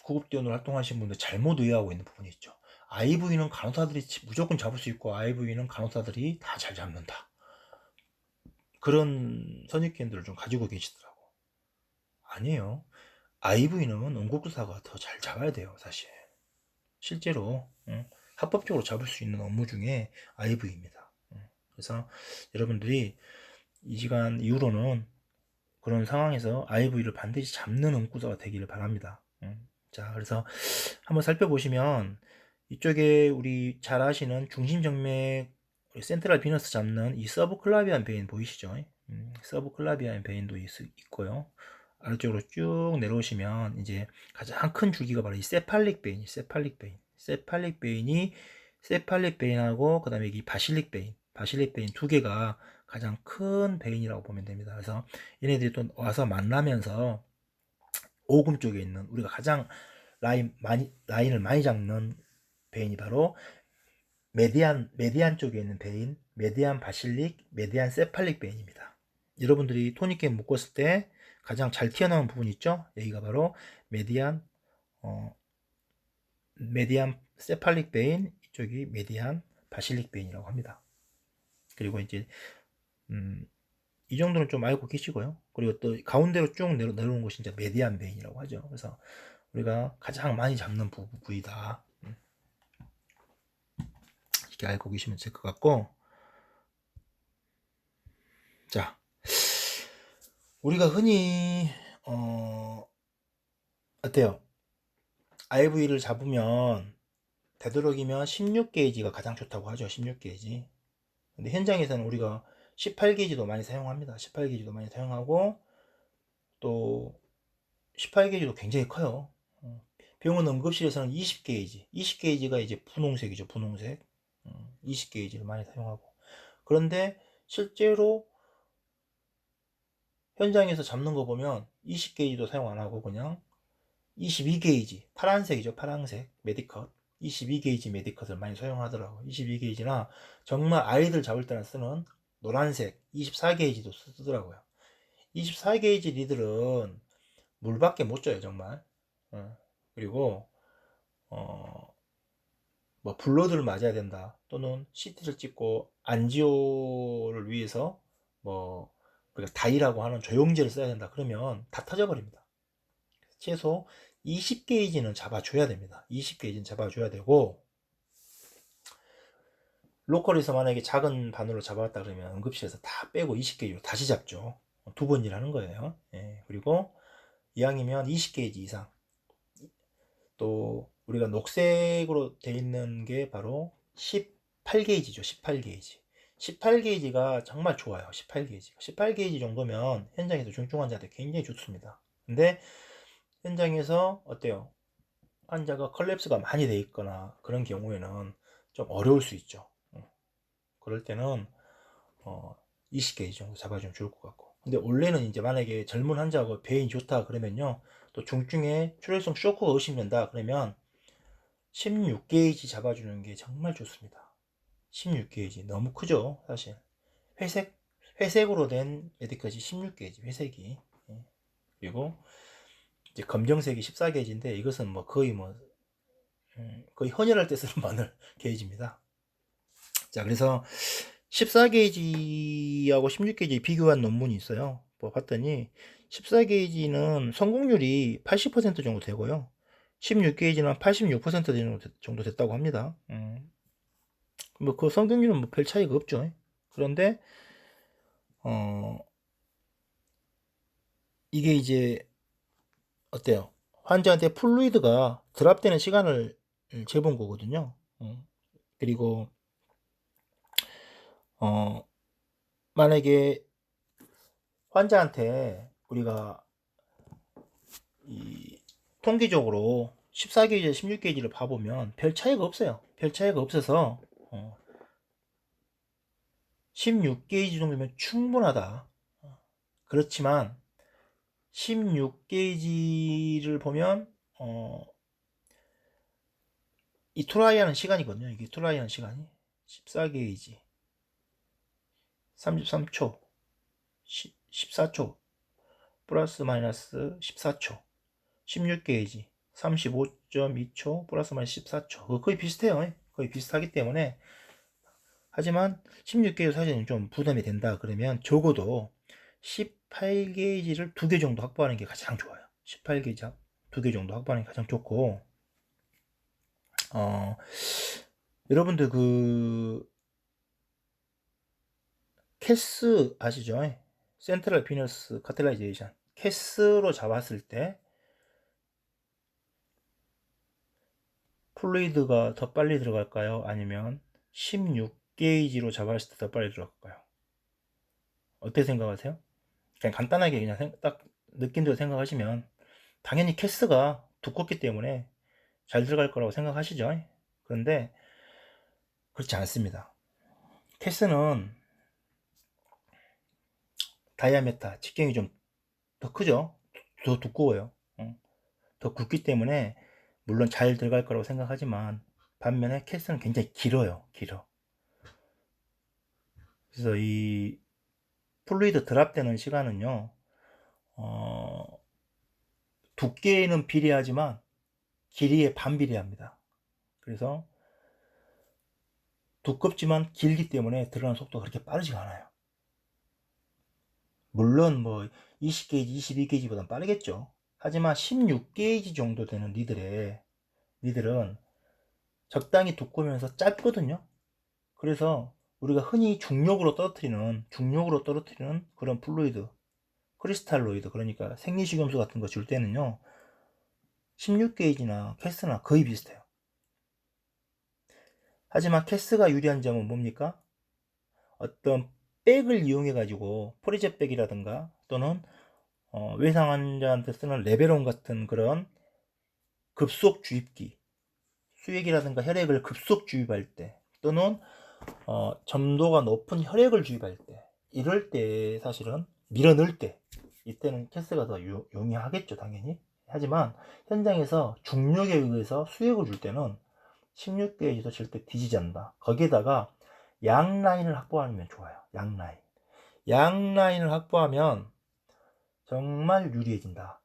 구급대원으로 활동하시는 분들 잘못 이해하고 있는 부분이 있죠. IV는 간호사들이 무조건 잡을 수 있고 IV는 간호사들이 다 잘 잡는다, 그런 선입견들을 좀 가지고 계시더라고. 아니에요. IV는 응급구조사가 더 잘 잡아야 돼요. 사실 실제로 합법적으로 잡을 수 있는 업무 중에 IV입니다. 그래서 여러분들이 이 시간 이후로는 그런 상황에서 IV를 반드시 잡는 응급구조사가 되기를 바랍니다. 자, 그래서 한번 살펴보시면 이쪽에 우리 잘 아시는 중심정맥 센트럴 비너스 잡는 이 서브클라비안 베인 보이시죠? 서브클라비안 베인도 있고요. 아래쪽으로 쭉 내려오시면 이제 가장 큰 줄기가 바로 이 세팔릭 베인, 세팔릭 베인이 세팔릭 베인하고 그 다음에 이 바실릭 베인 두 개가 가장 큰 베인이라고 보면 됩니다. 그래서 얘네들이 또 와서 만나면서 오금 쪽에 있는 우리가 가장 라인을 많이 잡는 베인이 바로 메디안 쪽에 있는 베인, 메디안 바실릭, 메디안 세팔릭 베인입니다. 여러분들이 토니케인 묶었을 때 가장 잘 튀어나온 부분 있죠? 여기가 바로 메디안 세팔릭 베인, 이쪽이 메디안 바실릭 베인이라고 합니다. 그리고 이제 이 정도는 좀 알고 계시고요. 그리고 또 가운데로 쭉 내려오는 것이 이제 메디안 베인이라고 하죠. 그래서 우리가 가장 많이 잡는 부위다, 이렇게 알고 계시면 될 것 같고, 자, 우리가 흔히 어때요? IV를 잡으면 되도록이면 16게이지가 가장 좋다고 하죠. 16게이지. 근데 현장에서는 우리가 18게이지도 많이 사용합니다. 18게이지도 많이 사용하고, 또 18게이지도 굉장히 커요. 병원 응급실에서는 20게이지가 이제 분홍색이죠. 분홍색. 20게이지를 많이 사용하고. 그런데 실제로 현장에서 잡는 거 보면 20게이지도 사용 안 하고 그냥 22게이지, 파란색이죠. 파란색 메디컷, 22게이지 메디컷을 많이 사용하더라고요. 22게이지나 정말 아이들 잡을 때는 쓰는 노란색 24게이지도 쓰더라고요. 24게이지 리들은 물밖에 못 줘요, 정말. 그리고 뭐 블러드를 맞아야 된다, 또는 CT를 찍고 안지오를 위해서 뭐 우리가 다이라고 하는 조영제를 써야 된다, 그러면 다 터져버립니다. 최소 20게이지는 잡아줘야 됩니다. 20게이지는 잡아줘야 되고, 로컬에서 만약에 작은 바늘로 잡아왔다 그러면 응급실에서 다 빼고 20게이지로 다시 잡죠. 두 번 일하는 거예요. 예, 그리고 이왕이면 20게이지 이상. 또 우리가 녹색으로 되어 있는 게 바로 18게이지죠. 18게이지. 18게이지가 정말 좋아요. 18게이지가. 18게이지 정도면 현장에서 중증 환자한테 굉장히 좋습니다. 근데 현장에서 어때요? 환자가 컬랩스가 많이 돼 있거나 그런 경우에는 좀 어려울 수 있죠. 그럴 때는 20게이지 정도 잡아주면 좋을 것 같고. 근데 원래는 이제 만약에 젊은 환자하고 배인이 좋다 그러면요, 또 중증에 출혈성 쇼크가 의심된다 그러면 16게이지 잡아주는 게 정말 좋습니다. 16게이지 너무 크죠, 사실. 회색으로 된 메디컷이 16게이지, 회색이. 그리고 이제 검정색이 14게이지인데 이것은 뭐 거의 거의 헌혈할 때 쓰는 마늘 게이지입니다. 자, 그래서 14게이지하고 16게이지 비교한 논문이 있어요. 뭐 봤더니 14게이지는 성공률이 80% 정도 되고요. 16게이지는 86% 정도 됐다고 합니다. 뭐 그 성공률은 뭐 별 차이가 없죠. 그런데 이게 이제 어때요? 환자한테 플루이드가 드랍되는 시간을 재본 거거든요. 그리고 만약에 환자한테 우리가 이 통계적으로 14게이지, 16게이지를 봐보면 별 차이가 없어요. 별 차이가 없어서 16게이지 정도면 충분하다. 그렇지만 16게이지를 보면 이 트라이하는 시간이거든요. 이게 트라이하는 시간이 14게이지 33초 14초 플러스 마이너스 14초 16게이지 35.2초 플러스 마이너스 14초 거의 비슷해요. 거의 비슷하기 때문에 하지만 16게이지 사실은 좀 부담이 된다 그러면 적어도 18게이지를 2개 정도 확보하는 게 가장 좋아요. 18게이지 2개 정도 확보하는 게 가장 좋고 여러분들 그 캐스 아시죠? 센트럴 비너스 카텔라이제이션 캐스로 잡았을 때 플루이드가 더 빨리 들어갈까요? 아니면 16게이지로 잡았을 때 더 빨리 들어갈까요? 어떻게 생각하세요? 그냥 간단하게 그냥 딱 느낌대로 생각하시면 당연히 캐스가 두껍기 때문에 잘 들어갈 거라고 생각하시죠? 그런데 그렇지 않습니다. 캐스는 다이아메타 직경이 좀 더 크죠? 더 두꺼워요. 더 굵기 때문에 물론 잘 들어갈 거라고 생각하지만 반면에 캐스는 굉장히 길어요. 길어. 그래서 이 플루이드 드랍되는 시간은요 두께는 비례하지만 길이에 반비례합니다. 그래서 두껍지만 길기 때문에 들어가는 속도가 그렇게 빠르지가 않아요. 물론 뭐 20게이지, 22게이지보다 빠르겠죠. 하지만 16게이지 정도 되는 니들은 적당히 두꺼우면서 짧거든요. 그래서 우리가 흔히 중력으로 떨어뜨리는 그런 플루이드, 크리스탈로이드, 그러니까 생리식염수 같은 거 줄 때는요 16게이지나 캐스나 거의 비슷해요. 하지만 캐스가 유리한 점은 뭡니까? 어떤 백을 이용해 가지고 포리제 백이라든가 또는 외상 환자한테 쓰는 레베론 같은 그런 급속 주입기, 수액이라든가 혈액을 급속 주입할 때 또는 점도가 높은 혈액을 주입할 때 이럴 때 사실은 밀어넣을 때 이때는 캐스가 더 용이하겠죠 당연히. 하지만 현장에서 중력에 의해서 수액을 줄 때는 16게이지도 절대 뒤지지 않는다. 거기에다가 양 라인을 확보하면 좋아요. 양 라인을 확보하면 정말 유리해진다.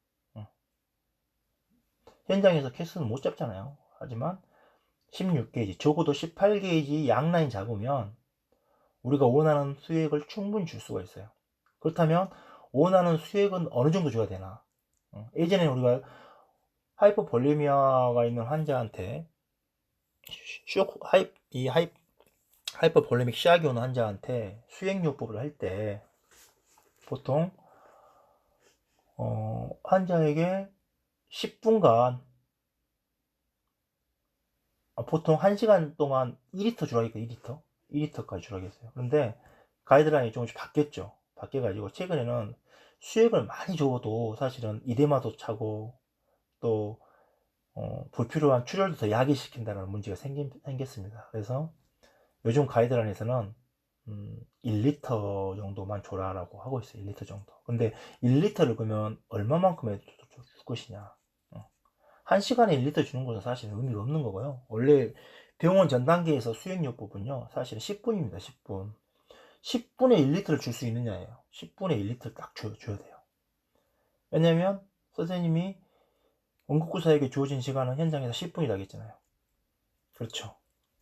현장에서 캐스는 못 잡잖아요. 하지만 16게이지, 적어도 18게이지 양 라인 잡으면 우리가 원하는 수액을 충분히 줄 수가 있어요. 그렇다면 원하는 수액은 어느 정도 줘야 되나? 예전에 우리가 하이퍼볼레미아가 있는 환자한테 하이퍼볼레믹 시약이 오는 환자한테 수액요법을 할 때 보통 환자에게 10분간 보통 1시간 동안 2리터 주라고 했고 2리터까지 주라고 했어요. 그런데 가이드라인이 조금씩 바뀌었죠. 바뀌어가지고 최근에는 수액을 많이 줘도 사실은 이데마도 차고 또 불필요한 출혈도 더 야기시킨다는 문제가 생겼습니다. 그래서 요즘 가이드라인에서는 1리터 정도만 줘라라고 하고 있어요. 1리터 정도. 근데 1리터를 그러면 얼마만큼의 줄 것이냐? 1시간에 1리터 주는 것은 사실 의미가 없는 거고요. 원래 병원 전 단계에서 수액요법은요 사실은 10분입니다. 10분 10분에 1리터를 줄 수 있느냐예요. 10분에 1리터를 딱 줘야 돼요. 왜냐면 선생님이 응급구조사에게 주어진 시간은 현장에서 10분이다 했잖아요. 그렇죠.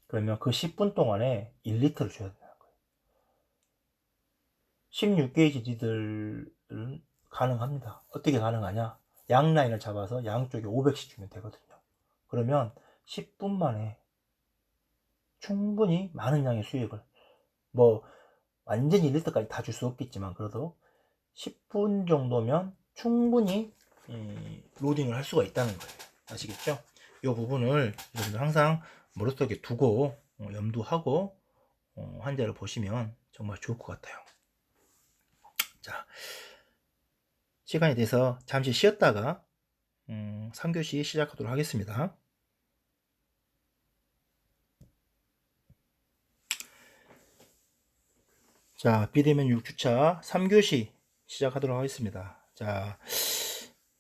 그러면 그 10분 동안에 1리터를 줘야 된다는 거예요. 16게이지 니들은 가능합니다. 어떻게 가능하냐? 양라인을 잡아서 양쪽에 500씩 주면 되거든요. 그러면 10분 만에 충분히 많은 양의 수액을, 뭐 완전히 1리터까지 다 줄 수 없겠지만 그래도 10분 정도면 충분히 로딩을 할 수가 있다는 거예요. 아시겠죠? 이 부분을 여러분들 항상 머릿속에 두고 염두하고 환자를 보시면 정말 좋을 것 같아요. 자, 시간이 돼서 잠시 쉬었다가 3교시 시작하도록 하겠습니다. 자, 비대면 6주차 3교시 시작하도록 하겠습니다. 자,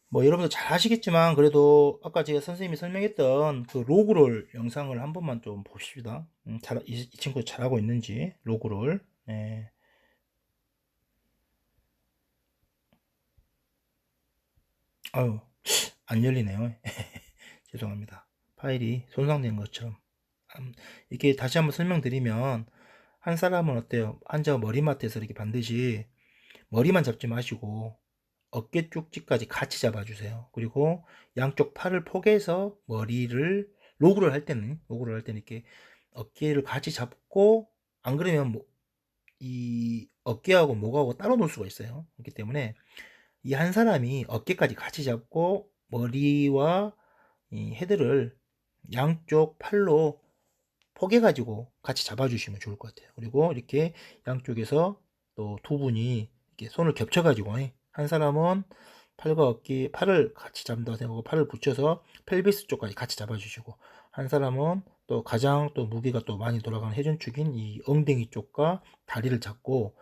뭐 여러분들 잘 아시겠지만 그래도 아까 제가 선생님이 설명했던 그 로그롤 영상을 한 번만 좀 봅시다. 이 친구 잘하고 있는지 로그롤. 네. 아유, 안 열리네요. 죄송합니다. 파일이 손상된 것처럼. 이렇게 다시 한번 설명드리면, 한 사람은 어때요? 환자 머리맡에서 이렇게 반드시 머리만 잡지 마시고 어깨 쪽지까지 같이 잡아주세요. 그리고 양쪽 팔을 포개서 머리를 로그를 할 때는 이렇게 어깨를 같이 잡고, 안 그러면 이 어깨하고 목하고 따로 놓을 수가 있어요. 그렇기 때문에 이 한 사람이 어깨까지 같이 잡고 머리와 이 헤드를 양쪽 팔로 포개 가지고 같이 잡아주시면 좋을 것 같아요. 그리고 이렇게 양쪽에서 또 두 분이 이렇게 손을 겹쳐 가지고, 한 사람은 팔과 어깨, 팔을 같이 잡는다고 생각하고 팔을 붙여서 펠비스 쪽까지 같이 잡아주시고, 한 사람은 또 가장 또 무게가 또 많이 돌아가는 회전축인 이 엉덩이 쪽과 다리를 잡고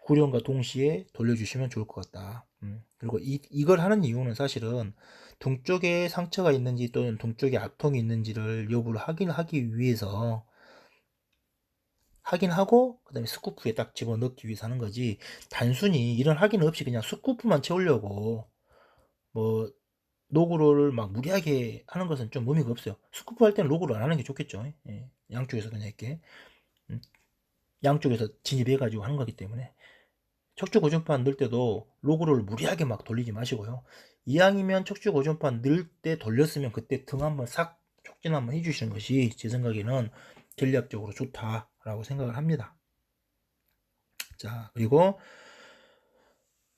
구령과 동시에 돌려주시면 좋을 것 같다. 그리고 이걸 하는 이유는 사실은 등 쪽에 상처가 있는지 또는 등 쪽에 압통이 있는지를 여부를 확인하기 위해서, 확인하고 그 다음에 스쿠프에 딱 집어넣기 위해서 하는 거지, 단순히 이런 확인 없이 그냥 스쿠프만 채우려고 뭐 로그롤을 막 무리하게 하는 것은 좀 의미가 없어요. 스쿠프 할 때는 로그롤 안 하는 게 좋겠죠. 예. 양쪽에서 그냥 이렇게 양쪽에서 진입해 가지고 하는 거기 때문에 척추 고정판 넣을 때도 로그를 무리하게 막 돌리지 마시고요. 이왕이면 척추 고정판 넣을 때 돌렸으면 그때 등 한번 싹 촉진 한번 해주시는 것이 제 생각에는 전략적으로 좋다라고 생각을 합니다. 자, 그리고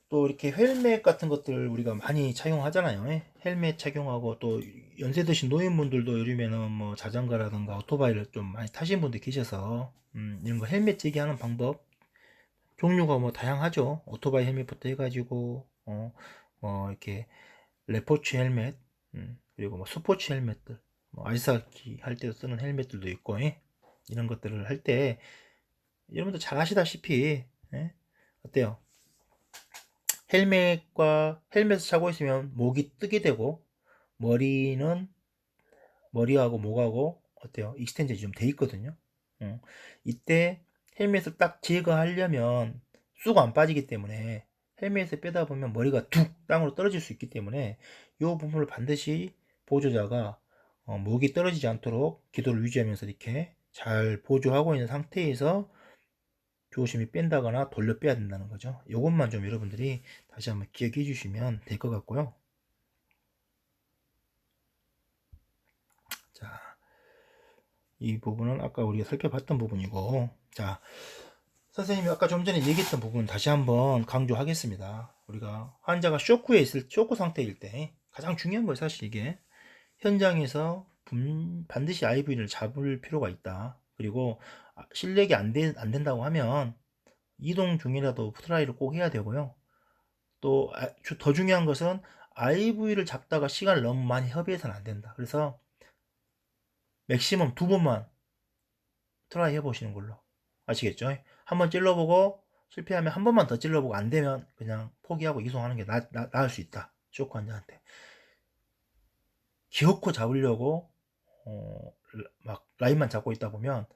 또 이렇게 헬멧 같은 것들 우리가 많이 착용하잖아요. 헬멧 착용하고 또 연세 드신 노인분들도 요즘에는 뭐 자전거라든가 오토바이를 좀 많이 타신 분들 계셔서 이런 거 헬멧 제기하는 방법 종류가 뭐 다양하죠. 오토바이 헬멧부터 해가지고 뭐 이렇게 레포츠 헬멧, 그리고 뭐 스포츠 헬멧들, 뭐 아이스하키 할 때 쓰는 헬멧들도 있고, 이런 것들을 할 때 여러분들 잘 아시다시피, 어때요? 헬멧을 차고 있으면 목이 뜨게 되고 머리하고 목하고 어때요? 익스텐션이 좀 돼 있거든요. 이때 헬멧을 딱 제거하려면 쑥 안 빠지기 때문에 헬멧을 빼다 보면 머리가 툭 땅으로 떨어질 수 있기 때문에 이 부분을 반드시 보조자가 목이 떨어지지 않도록 기도를 유지하면서 이렇게 잘 보조하고 있는 상태에서 조심히 뺀다거나 돌려 빼야 된다는 거죠. 이것만 좀 여러분들이 다시 한번 기억해 주시면 될 것 같고요. 자, 이 부분은 아까 우리가 살펴봤던 부분이고, 자, 선생님이 아까 좀 전에 얘기했던 부분 다시 한번 강조하겠습니다. 우리가 환자가 쇼크 상태일 때 가장 중요한 거예요. 사실 이게 현장에서 반드시 IV를 잡을 필요가 있다. 그리고 실력이 안 된다고 하면 이동 중이라도 트라이를 꼭 해야 되고요. 또 더 중요한 것은 IV를 잡다가 시간을 너무 많이 허비해서는 안 된다. 그래서 맥시멈 2번만 트라이 해보시는 걸로. 아시겠죠? 한번 찔러보고 실패하면 한 번만 더 찔러보고 안 되면 그냥 포기하고 이송하는 게 나을 수 있다. 쇼크 환자한테. 기어코 잡으려고 막 라인만 잡고 있다 보면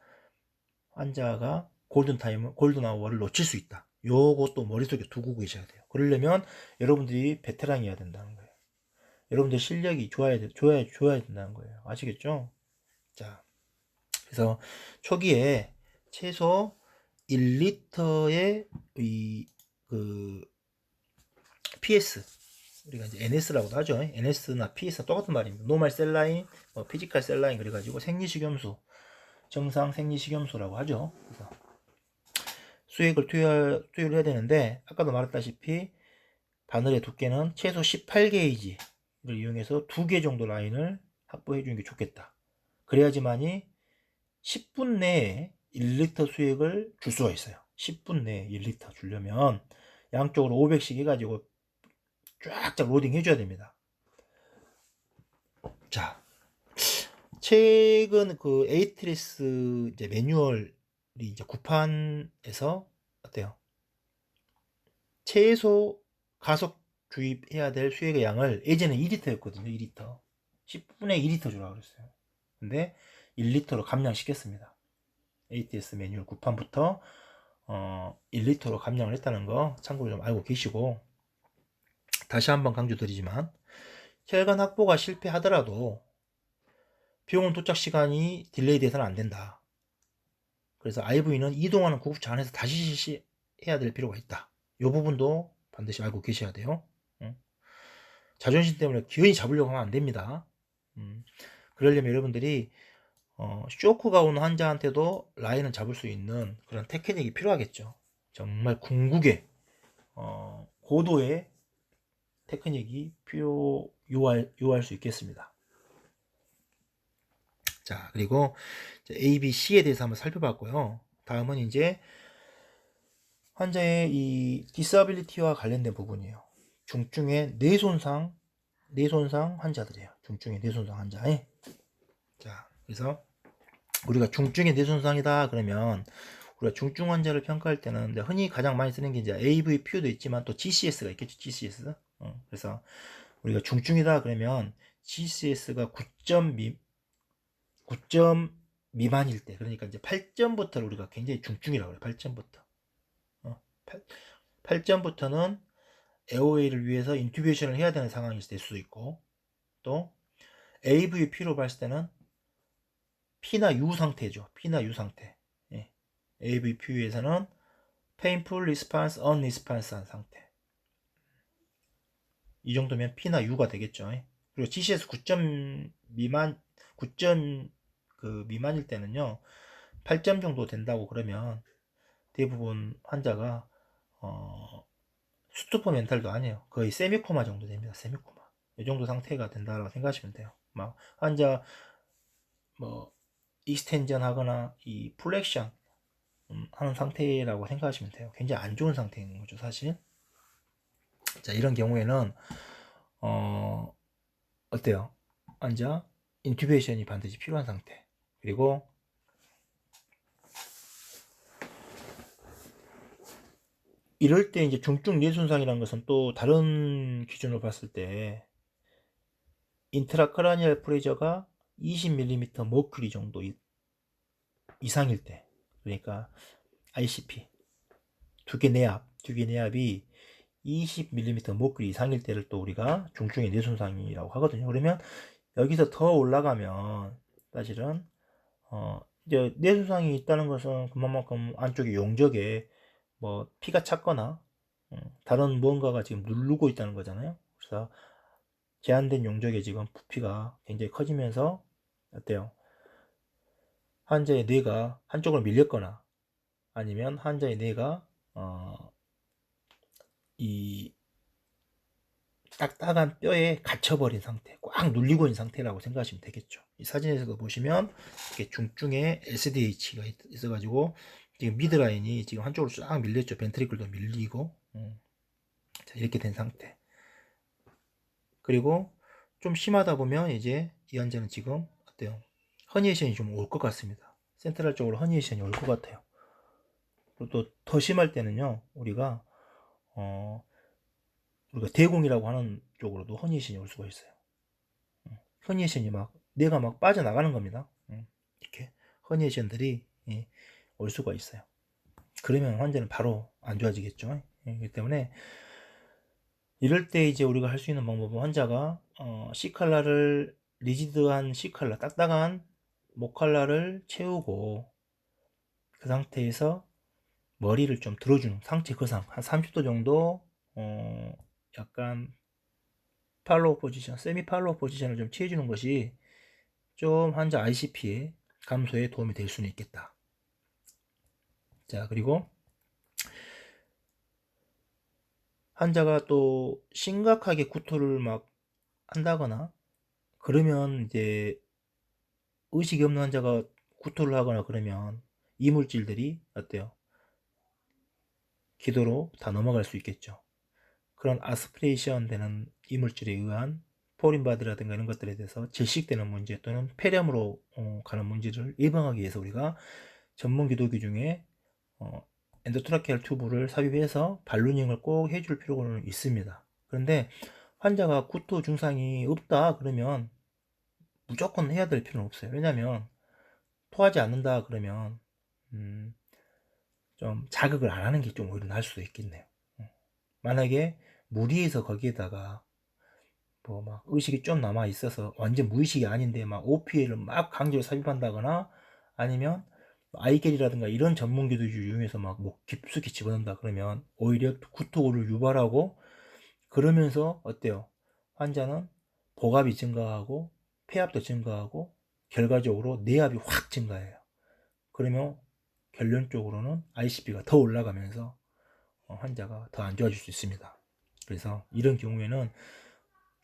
환자가 골든 아워를 놓칠 수 있다. 요것도 머릿속에 두고 계셔야 돼요. 그러려면 여러분들이 베테랑이어야 된다는 거예요. 여러분들 실력이 줘야 된다는 거예요. 아시겠죠? 자, 그래서 초기에 최소 1리터의 그 PS, 우리가 이제 NS라고도 하죠. NS나 PS나 똑같은 말입니다. 노멀 셀라인, 피지컬 셀라인, 그래가지고 생리식염수, 정상 생리식염수라고 하죠. 그래서 수액을 투여를 해야 되는데, 아까도 말했다시피 바늘의 두께는 최소 18게이지를 이용해서 2개 정도 라인을 확보해 주는 게 좋겠다. 그래야지만이 10분 내에 1리터 수액을 줄 수가 있어요. 10분 내에 1리터 주려면 양쪽으로 500씩 해가지고 쫙쫙 로딩 해줘야 됩니다. 자, 최근 그 에이트리스 이제 매뉴얼이 이제 구판에서 어때요? 최소 가속 주입해야 될 수액의 양을 예전에 2리터였거든요. 2리터. 10분에 2리터 주라고 그랬어요. 근데 1리터로 감량시켰습니다. ATS 매뉴얼 구판부터 1리터로 감량을 했다는 거 참고로 좀 알고 계시고, 다시 한번 강조드리지만 혈관 확보가 실패하더라도 병원 도착 시간이 딜레이 돼서는 안 된다. 그래서 IV는 이동하는 구급차 안에서 다시 실시해야 될 필요가 있다. 이 부분도 반드시 알고 계셔야 돼요. 자존심 때문에 기어이 잡으려고 하면 안 됩니다. 그러려면 여러분들이 쇼크가 오는 환자한테도 라인을 잡을 수 있는 그런 테크닉이 필요하겠죠. 정말 궁극의 고도의 테크닉이 요할 수 있겠습니다. 자, 그리고 A, B, C에 대해서 한번 살펴봤고요. 다음은 이제 환자의 이 디서빌리티와 관련된 부분이에요. 중증의 뇌손상 환자들이에요. 중증의 뇌손상 환자에. 자, 그래서 우리가 중증의 뇌손상이다 그러면 우리가 중증 환자를 평가할 때는 흔히 가장 많이 쓰는 게 이제 AVPU도 있지만 또 GCS가 있겠죠. GCS. 그래서 우리가 중증이다 그러면 GCS가 9점 미만일 때, 그러니까 이제 8점부터를 우리가 굉장히 중증이라고 그래요. 8점부터. 8점부터는 AOA를 위해서 인튜베이션을 해야 되는 상황이 될 수도 있고, 또 AVP로 봤을 때는 P나 U 상태죠. P나 U 상태. 예. AVP에서는 painful response, unresponse한 상태. 이 정도면 P나 U가 되겠죠. 그리고 GCS 9점 미만일 때는요, 8점 정도 된다고 그러면 대부분 환자가 스투퍼 멘탈도 아니에요. 거의 세미코마 정도 됩니다. 세미코마. 이 정도 상태가 된다고 생각하시면 돼요. 막 환자 익스텐전 하거나 이 플렉션 하는 상태라고 생각하시면 돼요. 굉장히 안 좋은 상태인 거죠, 사실. 자, 이런 경우에는 어때요? 환자 인튜베이션이 반드시 필요한 상태. 그리고 이럴 때 이제 중증 뇌손상이라는 것은 또 다른 기준으로 봤을 때 인트라크라니얼 프레저가 20mm 머큐리 정도 이상일 때, 그러니까 ICP 두 개 내압이 20mm 머큐리 이상일 때를 또 우리가 중증의 뇌손상이라고 하거든요. 그러면 여기서 더 올라가면 사실은 이제 뇌손상이 있다는 것은 그만큼 안쪽에 용적에 피가 찼거나 다른 무언가가 지금 누르고 있다는 거잖아요. 그래서 제한된 용적에 지금 부피가 굉장히 커지면서 어때요? 환자의 뇌가 한쪽으로 밀렸거나 아니면 환자의 뇌가 이 딱딱한 뼈에 갇혀버린 상태, 꽉 눌리고 있는 상태라고 생각하시면 되겠죠. 이 사진에서도 보시면 이렇게 중증의 SDH가 있어가지고 지금 미드라인이 지금 한쪽으로 쫙 밀렸죠. 벤트리클도 밀리고. 자, 이렇게 된 상태. 그리고 좀 심하다 보면 이제 이 환자는 지금 어때요? 허니에이션이 좀 올 것 같습니다. 센트럴 쪽으로 허니에이션이 올 것 같아요. 그리고 또 더 심할 때는요, 우리가 대공이라고 하는 쪽으로도 허니에이션이 올 수가 있어요. 허니에이션이 뇌가 막 빠져나가는 겁니다. 이렇게 허니에이션들이 올 수가 있어요. 그러면 환자는 바로 안 좋아지겠죠. 그렇기 때문에 이럴 때 이제 우리가 할 수 있는 방법은 환자가 C칼라를 리지드한 C칼라, 딱딱한 목칼라를 채우고 그 상태에서 머리를 좀 들어주는 상체 거상 한 30도 정도 약간 팔로우 포지션, 세미 팔로우 포지션을 좀 취해주는 것이 좀 환자 ICP의 감소에 도움이 될 수는 있겠다. 자, 그리고 환자가 또 심각하게 구토를 막 한다거나 그러면 이제 의식이 없는 환자가 구토를 하거나 그러면 이물질들이 어때요? 기도로 다 넘어갈 수 있겠죠. 그런 아스피레이션 되는 이물질에 의한 포린바디라든가 이런 것들에 대해서 질식되는 문제 또는 폐렴으로 가는 문제를 예방하기 위해서 우리가 전문 기도기 중에 엔도트라케알 튜브를 삽입해서 발루닝을 꼭 해줄 필요는 있습니다. 그런데 환자가 구토 증상이 없다 그러면 무조건 해야 될 필요는 없어요. 왜냐하면 토하지 않는다 그러면 좀 자극을 안 하는 게 좀 오히려 나을 수도 있겠네요. 만약에 무리해서 거기에다가 뭐 막 의식이 좀 남아 있어서 완전 무의식이 아닌데 막 OPL을 막 강제로 삽입한다거나 아니면 아이겔이라든가 이런 전문 기도를 이용해서 막 뭐 깊숙이 집어넣는다 그러면 오히려 구토를 유발하고 그러면서 어때요? 환자는 복압이 증가하고 폐압도 증가하고 결과적으로 내압이 확 증가해요. 그러면 결론적으로는 ICP가 더 올라가면서 환자가 더 안 좋아질 수 있습니다. 그래서 이런 경우에는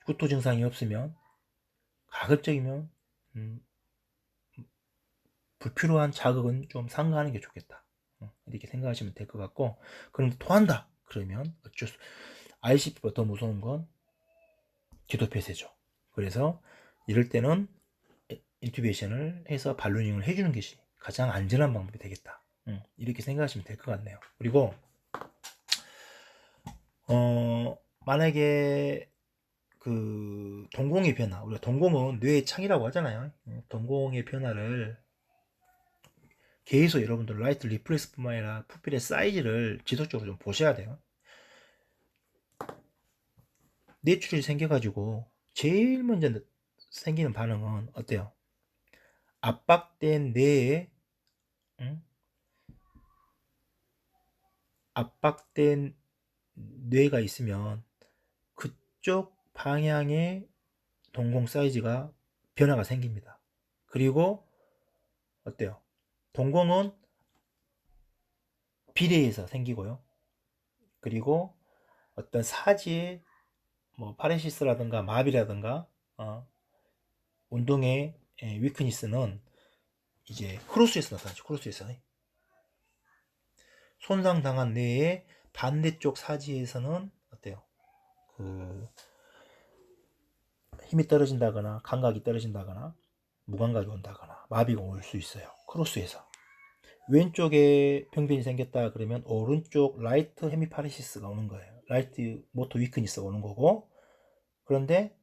구토 증상이 없으면 가급적이면 불필요한 자극은 좀 삼가하는 게 좋겠다. 이렇게 생각하시면 될 것 같고, 그런데 토한다 그러면 어쩔 수 ICP보다 더 무서운 건 기도 폐쇄죠. 그래서 이럴 때는 인투베이션을 해서 발루닝을 해주는 것이 가장 안전한 방법이 되겠다. 이렇게 생각하시면 될 것 같네요. 그리고 만약에 그 동공의 변화, 우리가 동공은 뇌의 창이라고 하잖아요. 동공의 변화를 계속 여러분들 라이트 리플렉스뿐만 아니라 푸필의 사이즈를 지속적으로 좀 보셔야 돼요. 뇌출혈이 생겨가지고 제일 먼저 생기는 반응은 어때요? 압박된 뇌에 압박된 뇌가 있으면 그쪽 방향의 동공 사이즈가 변화가 생깁니다. 그리고 어때요? 동공은 비례해서 생기고요. 그리고 어떤 사지의 뭐 파레시스라든가 마비라든가 운동의 위크니스는 이제 크로스에서 나타나죠. 크로스에서 손상당한 뇌의 반대쪽 사지에서는 어때요? 그 힘이 떨어진다거나 감각이 떨어진다거나 무감각이 온다거나 마비가 올 수 있어요. 크로스에서 왼쪽에 병변이 생겼다 그러면 오른쪽 라이트 헤미파레시스가 오는 거예요. 라이트 모터 위크니스가 오는 거고, 그런데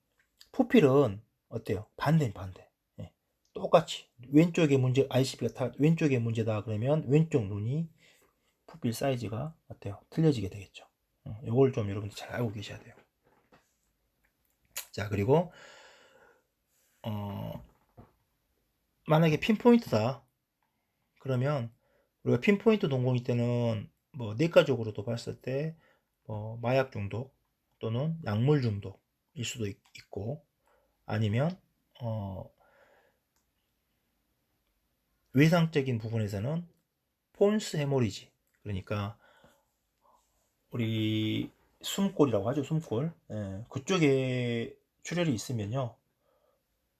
푸필은 어때요? 반대. 똑같이 왼쪽에 문제 ICP가 왼쪽에 문제다 그러면 왼쪽 눈이 푸필 사이즈가 어때요? 틀려지게 되겠죠. 이걸 좀 여러분들 잘 알고 계셔야 돼요. 자, 그리고 만약에 핀포인트다 그러면 우리가 핀포인트 동공일 때는 뭐 내과적으로도 봤을 때 뭐 마약 중독 또는 약물 중독일 수도 있고, 아니면 외상적인 부분에서는 폰스 헤모리지, 그러니까 우리 숨골이라고 하죠. 숨골. 그쪽에 출혈이 있으면요,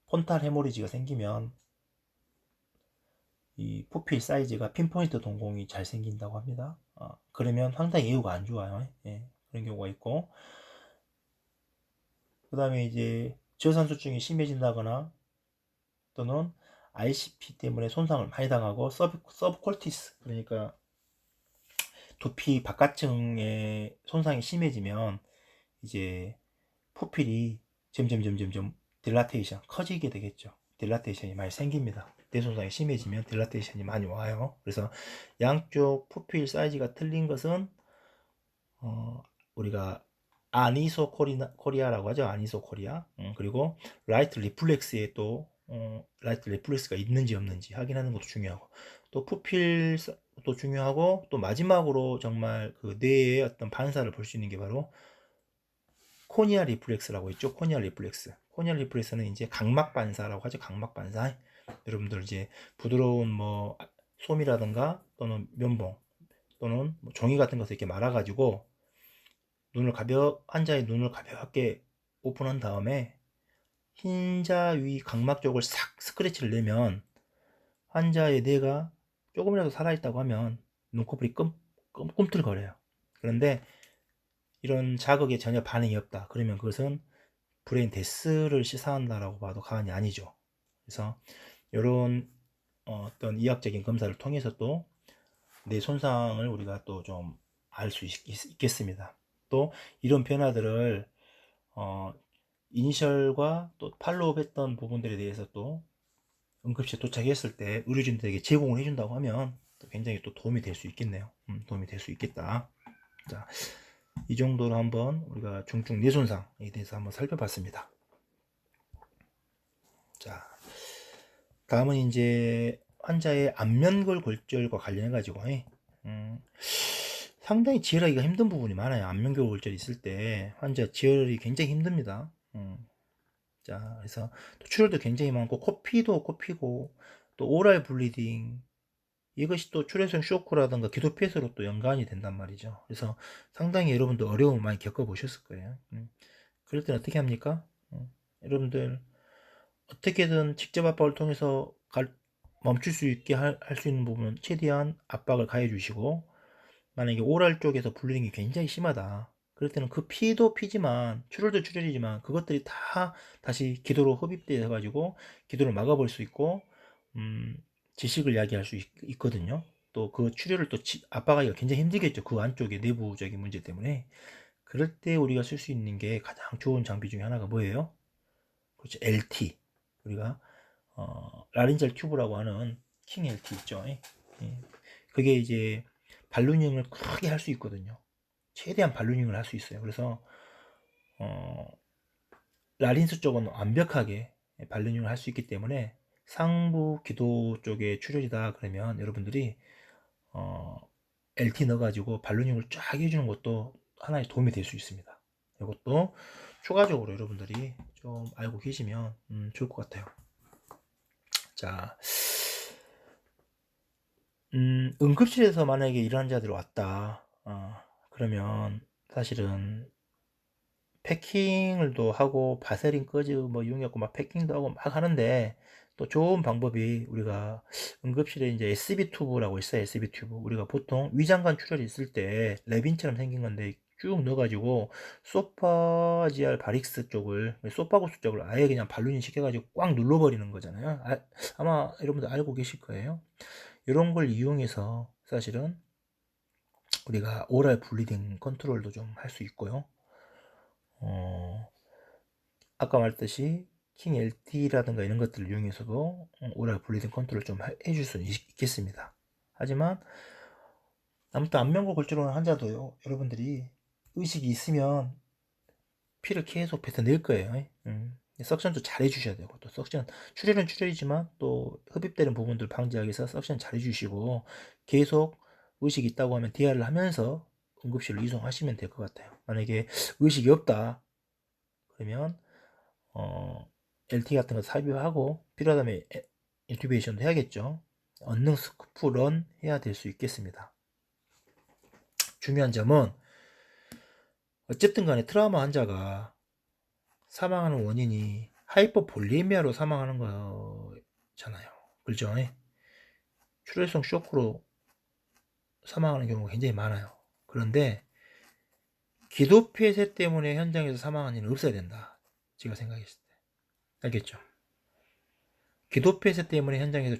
폰탈 헤모리지가 생기면 이 푸필 사이즈가 핀포인트 동공이 잘 생긴다고 합니다. 그러면 상당히 예후가 안 좋아요. 그런 경우가 있고, 그 다음에 이제 저산소증이 심해진다거나 또는 ICP 때문에 손상을 많이 당하고 서브콜티스, 그러니까 두피 바깥층의 손상이 심해지면 이제 푸필이 점점 딜라테이션 커지게 되겠죠. 딜라테이션이 많이 생깁니다. 뇌손상이 심해지면 딜라테이션이 많이 와요. 그래서 양쪽 푸필 사이즈가 틀린 것은 우리가 코리아라고 하죠. 아니소 코리아. 그리고 라이트 리플렉스에 또 라이트 리플렉스가 있는지 없는지 확인하는 것도 중요하고, 또 푸필도 중요하고, 또 마지막으로 정말 그 뇌의 어떤 반사를 볼 수 있는 게 바로 코니아 리플렉스라고 있죠. 코니아 리플렉스. 코니아 리플렉스는 이제 각막 반사라고 하죠. 각막 반사. 여러분들 이제 부드러운 뭐 솜이라든가 또는 면봉 또는 뭐 종이 같은 것을 이렇게 말아가지고 환자의 눈을 가볍게 오픈한 다음에 흰자 위 각막 쪽을 싹 스크래치를 내면 환자의 뇌가 조금이라도 살아있다고 하면 눈꺼풀이 꿈틀거려요. 그런데 이런 자극에 전혀 반응이 없다. 그러면 그것은 브레인 데스를 시사한다라고 봐도 과언이 아니죠. 그래서 이런 어떤 이학적인 검사를 통해서 또 뇌 손상을 우리가 또 좀 알 수 있겠습니다. 또 이런 변화들을 이니셜과 또 팔로우업 했던 부분들에 대해서 또 응급실에 도착했을 때 의료진들에게 제공을 해준다고 하면 또 굉장히 또 도움이 될 수 있겠네요. 도움이 될 수 있겠다. 자, 이 정도로 한번 우리가 중증 뇌손상에 대해서 한번 살펴봤습니다. 자, 다음은 이제 환자의 안면골 골절과 관련해 가지고 상당히 지혈하기가 힘든 부분이 많아요. 안면골 골절이 있을 때 환자 지혈이 굉장히 힘듭니다. 자, 그래서 또 출혈도 굉장히 많고 코피도 코피고 또 오랄 블리딩, 이것이 또 출혈성 쇼크라든가 기도 폐쇄로 또 연관이 된단 말이죠. 그래서 상당히 여러분도 어려움을 많이 겪어보셨을 거예요. 그럴 때는 어떻게 합니까? 여러분들 어떻게든 직접 압박을 통해서 멈출 수 있게 할 수 있는 부분은 최대한 압박을 가해 주시고, 만약에 오랄 쪽에서 블리딩이 굉장히 심하다, 그럴 때는 그 피도 피지만 출혈도 출혈이지만 그것들이 다 다시 기도로 흡입되어 가지고 기도를 막아볼 수 있고 지식을 야기할 수 있거든요. 또 그 출혈을 또 압박하기가 굉장히 힘들겠죠. 그 안쪽에 내부적인 문제 때문에. 그럴 때 우리가 쓸 수 있는 게 가장 좋은 장비 중에 하나가 뭐예요? 그렇죠. LT. 우리가 라린잘 튜브라고 하는 킹 LT 있죠. 예. 그게 이제 발루닝을 크게 할 수 있거든요. 최대한 발루닝을 할 수 있어요. 그래서 라린스 쪽은 완벽하게 발루닝을 할 수 있기 때문에 상부 기도 쪽에 출혈이다 그러면 여러분들이 LT 넣어가지고 발루닝을 쫙 해주는 것도 하나의 도움이 될 수 있습니다. 이것도 추가적으로 여러분들이 좀 알고 계시면 좋을 것 같아요. 자, 응급실에서 만약에 이런 환자들이 왔다, 그러면 사실은 패킹을 또 하고 바세린 꺼즈 뭐 이용해갖고 막 패킹도 하고 막 하는데, 또 좋은 방법이 우리가 응급실에 이제 SB 튜브라고 있어요. SB 튜브. 우리가 보통 위장관 출혈이 있을 때 레빈처럼 생긴 건데 쭉 넣어가지고 소파지알 바릭스 쪽을, 소파구스 쪽을 아예 그냥 발루닝 시켜가지고 꽉 눌러버리는 거잖아요. 아마 여러분들 알고 계실 거예요. 이런 걸 이용해서 사실은 우리가 오랄 블리딩 컨트롤도 좀 할 수 있고요. 아까 말했듯이 킹 LT라든가 이런 것들을 이용해서도 오랄 블리딩 컨트롤 좀 해줄 수 있겠습니다. 하지만 아무튼 안면골 골절 오는 환자도요, 여러분들이 의식이 있으면 피를 계속 뱉어낼 거예요. 석션도 잘 해주셔야 되고, 또 석션, 출혈은 출혈이지만 또 흡입되는 부분들 방지하기 위해서 석션 잘 해주시고, 계속 의식이 있다고 하면 DR을 하면서 응급실로 이송하시면 될 것 같아요. 만약에 의식이 없다 그러면 LT 같은 거 삽입하고 필요하다면 인튜베이션도 해야겠죠. 언능 스쿠프런 해야 될 수 있겠습니다. 중요한 점은 어쨌든 간에 트라우마 환자가 사망하는 원인이 하이퍼볼리미아로 사망하는 거잖아요. 그렇죠? 출혈성 쇼크로 사망하는 경우가 굉장히 많아요. 그런데 기도 폐쇄 때문에 현장에서 사망한 일은 없어야 된다, 제가 생각했을 때. 알겠죠? 기도 폐쇄 때문에 현장에서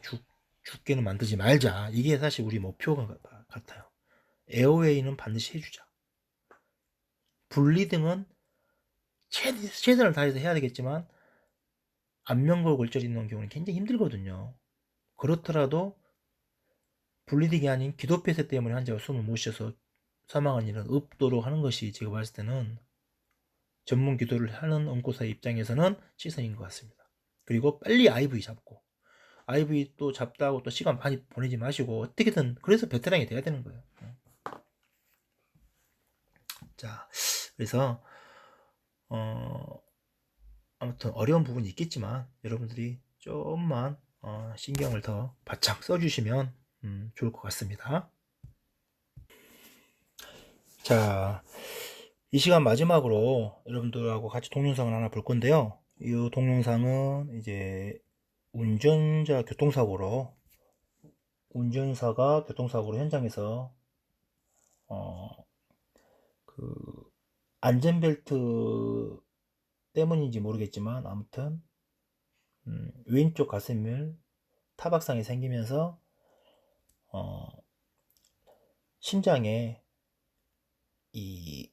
죽게는 만들지 말자. 이게 사실 우리 목표가 같아요. 에어웨이는 반드시 해주자. 블리딩은 최선을 다해서 해야 되겠지만 안면골 골절이 있는 경우는 굉장히 힘들거든요. 그렇더라도 블리딩이 아닌 기도 폐쇄 때문에 환자가 숨을 못 쉬어서 사망한 일은 없도록 하는 것이 제가 봤을 때는 전문 기도를 하는 응고사의 입장에서는 시선인 것 같습니다. 그리고 빨리 IV 잡고, IV 또 잡다고 또 시간 많이 보내지 마시고 어떻게든, 그래서 베테랑이 돼야 되는 거예요. 자, 그래서 아무튼 어려운 부분이 있겠지만 여러분들이 조금만 신경을 더 바짝 써주시면 좋을 것 같습니다. 자, 이 시간 마지막으로 여러분들하고 같이 동영상을 하나 볼 건데요. 이 동영상은 이제 운전사가 교통사고로 현장에서 그 안전벨트 때문인지 모르겠지만 아무튼 왼쪽 가슴을 타박상이 생기면서 심장에 이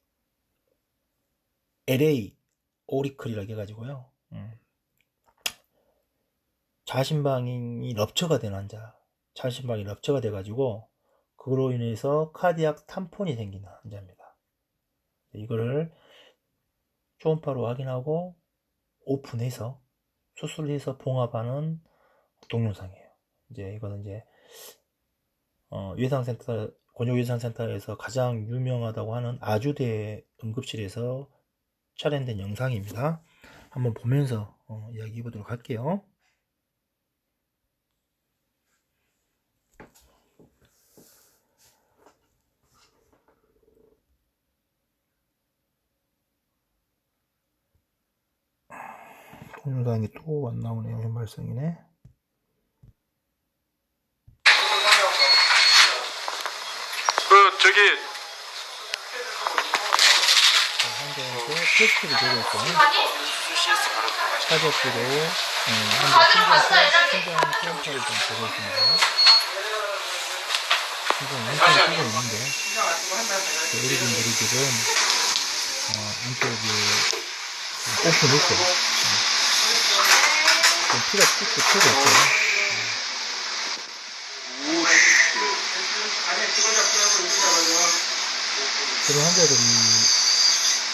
LA 오리클이라고 해가지고요, 좌심방이 럽처가 된 환자, 좌심방이 럽처가 돼가지고 그로 인해서 카디악 탐폰이 생기는 환자입니다. 이거를 초음파로 확인하고 오픈해서 수술해서 봉합하는 동영상이에요. 이제 이거는 이제 유해상센터, 권역유해상센터에서 가장 유명하다고 하는 아주대 응급실에서 촬영된 영상입니다. 한번 보면서 이야기해 보도록 할게요. 동영상이 또 안 나오네요. 현발성이네. 저기 환자한테 테스트를 되고 있고요. 사적으로 환자 심장 초음파를 좀 보고 있습니다. 심장 엄청 뛰고 있는데 어르신들이 지금 안쪽에 오픈했어요. 지금 피가 쭉쭉 튀고 있어요. 그런 환자들이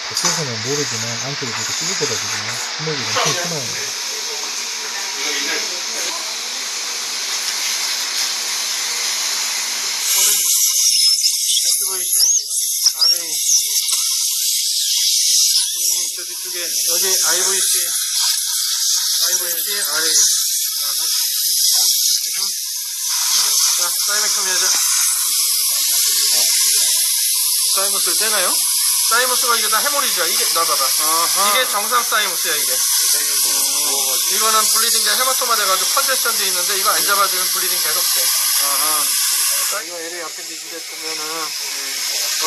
밖에서는 모르지만 안쪽에 이렇게 찌그러가지고 심호흡이 엄청 심해요. 저 뒤쪽에 여기 IVC 아래 자 사이맥tom이 하자. 사이머스를 떼나요? 사이머스가 이게 다 해모리지야. 이게 나봐봐. 이게 정상 사이머스야 이게. 이거는 블리딩 헤마토마 돼가지고 컨제션 돼 있는데 이거 안 잡아주면 블리딩 계속 돼. 이거 LA 아펜디지에 보면은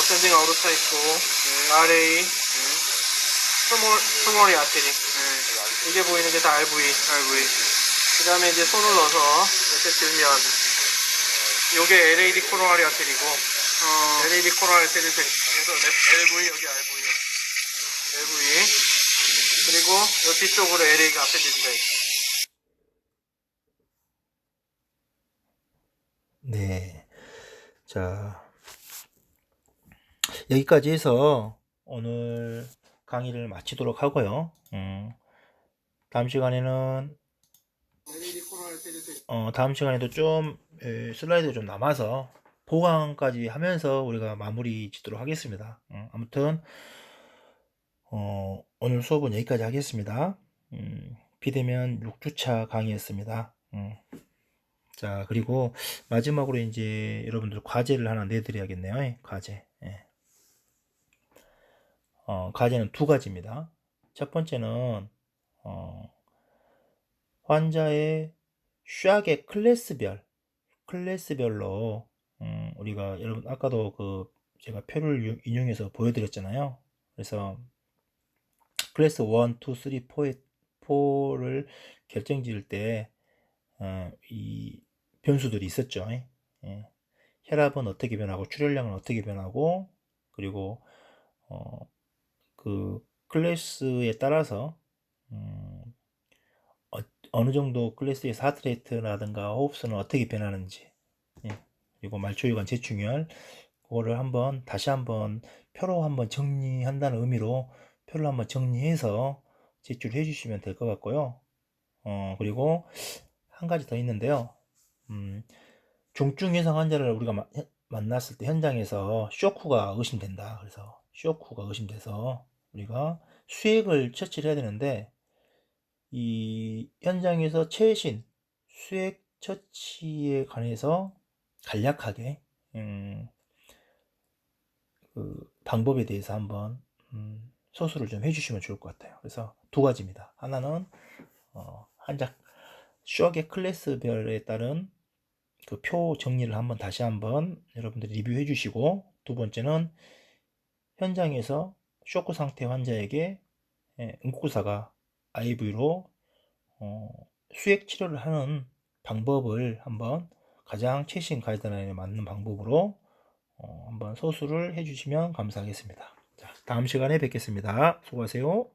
어센딩 아우로타 있고 RA 스몰이 아테리 이게 보이는 게 다 RV. 그 다음에 이제 손을 넣어서 이렇게 들면 요게 LAD 코로나리 아테리고 LAD 코로나리 아테리 그래서 LV 여기 RV 그리고 요 뒤쪽으로 LA가 아펜디지가 있어. 네. 자, 여기까지 해서 오늘 강의를 마치도록 하고요. 다음 시간에는 다음 시간에도 좀 슬라이드가 좀 남아서 보강까지 하면서 우리가 마무리 짓도록 하겠습니다. 아무튼 오늘 수업은 여기까지 하겠습니다. 비대면 6주차 강의였습니다. 자, 그리고 마지막으로 이제 여러분들 과제를 하나 내드려야겠네요. 과제. 과제는 두 가지입니다. 첫 번째는 환자의 샥의 클래스별로 우리가 여러분 아까도 제가 표를 인용해서 보여드렸잖아요. 그래서 클래스 1, 2, 3, 4를 결정 지을 때 이 변수들이 있었죠. 혈압은 어떻게 변하고 출혈량은 어떻게 변하고, 그리고 그 클래스에 따라서 어느 정도 클래스에서 하트레이트라든가 호흡수는 어떻게 변하는지, 그리고 말초유관 제충혈, 그거를 다시 한번 표로 한번 정리한다는 의미로 표를 한번 정리해서 제출해 주시면 될 것 같고요. 그리고 한 가지 더 있는데요. 중증 외상 환자를 우리가 만났을 때 현장에서 쇼크가 의심된다. 그래서 쇼크가 의심돼서 우리가 수액을 처치를 해야 되는데, 이 현장에서 최신 수액 처치에 관해서 간략하게 그 방법에 대해서 한번 소수를 좀 해주시면 좋을 것 같아요. 그래서 두 가지입니다. 하나는 환자 쇼의 클래스별에 따른 그 표 정리를 다시 한번 여러분들이 리뷰해 주시고, 두 번째는 현장에서 쇼크 상태 환자에게 응급구조사가 IV로 수액 치료를 하는 방법을 한번 가장 최신 가이드라인에 맞는 방법으로 한번 소수를 해주시면 감사하겠습니다. 자, 다음 시간에 뵙겠습니다. 수고하세요.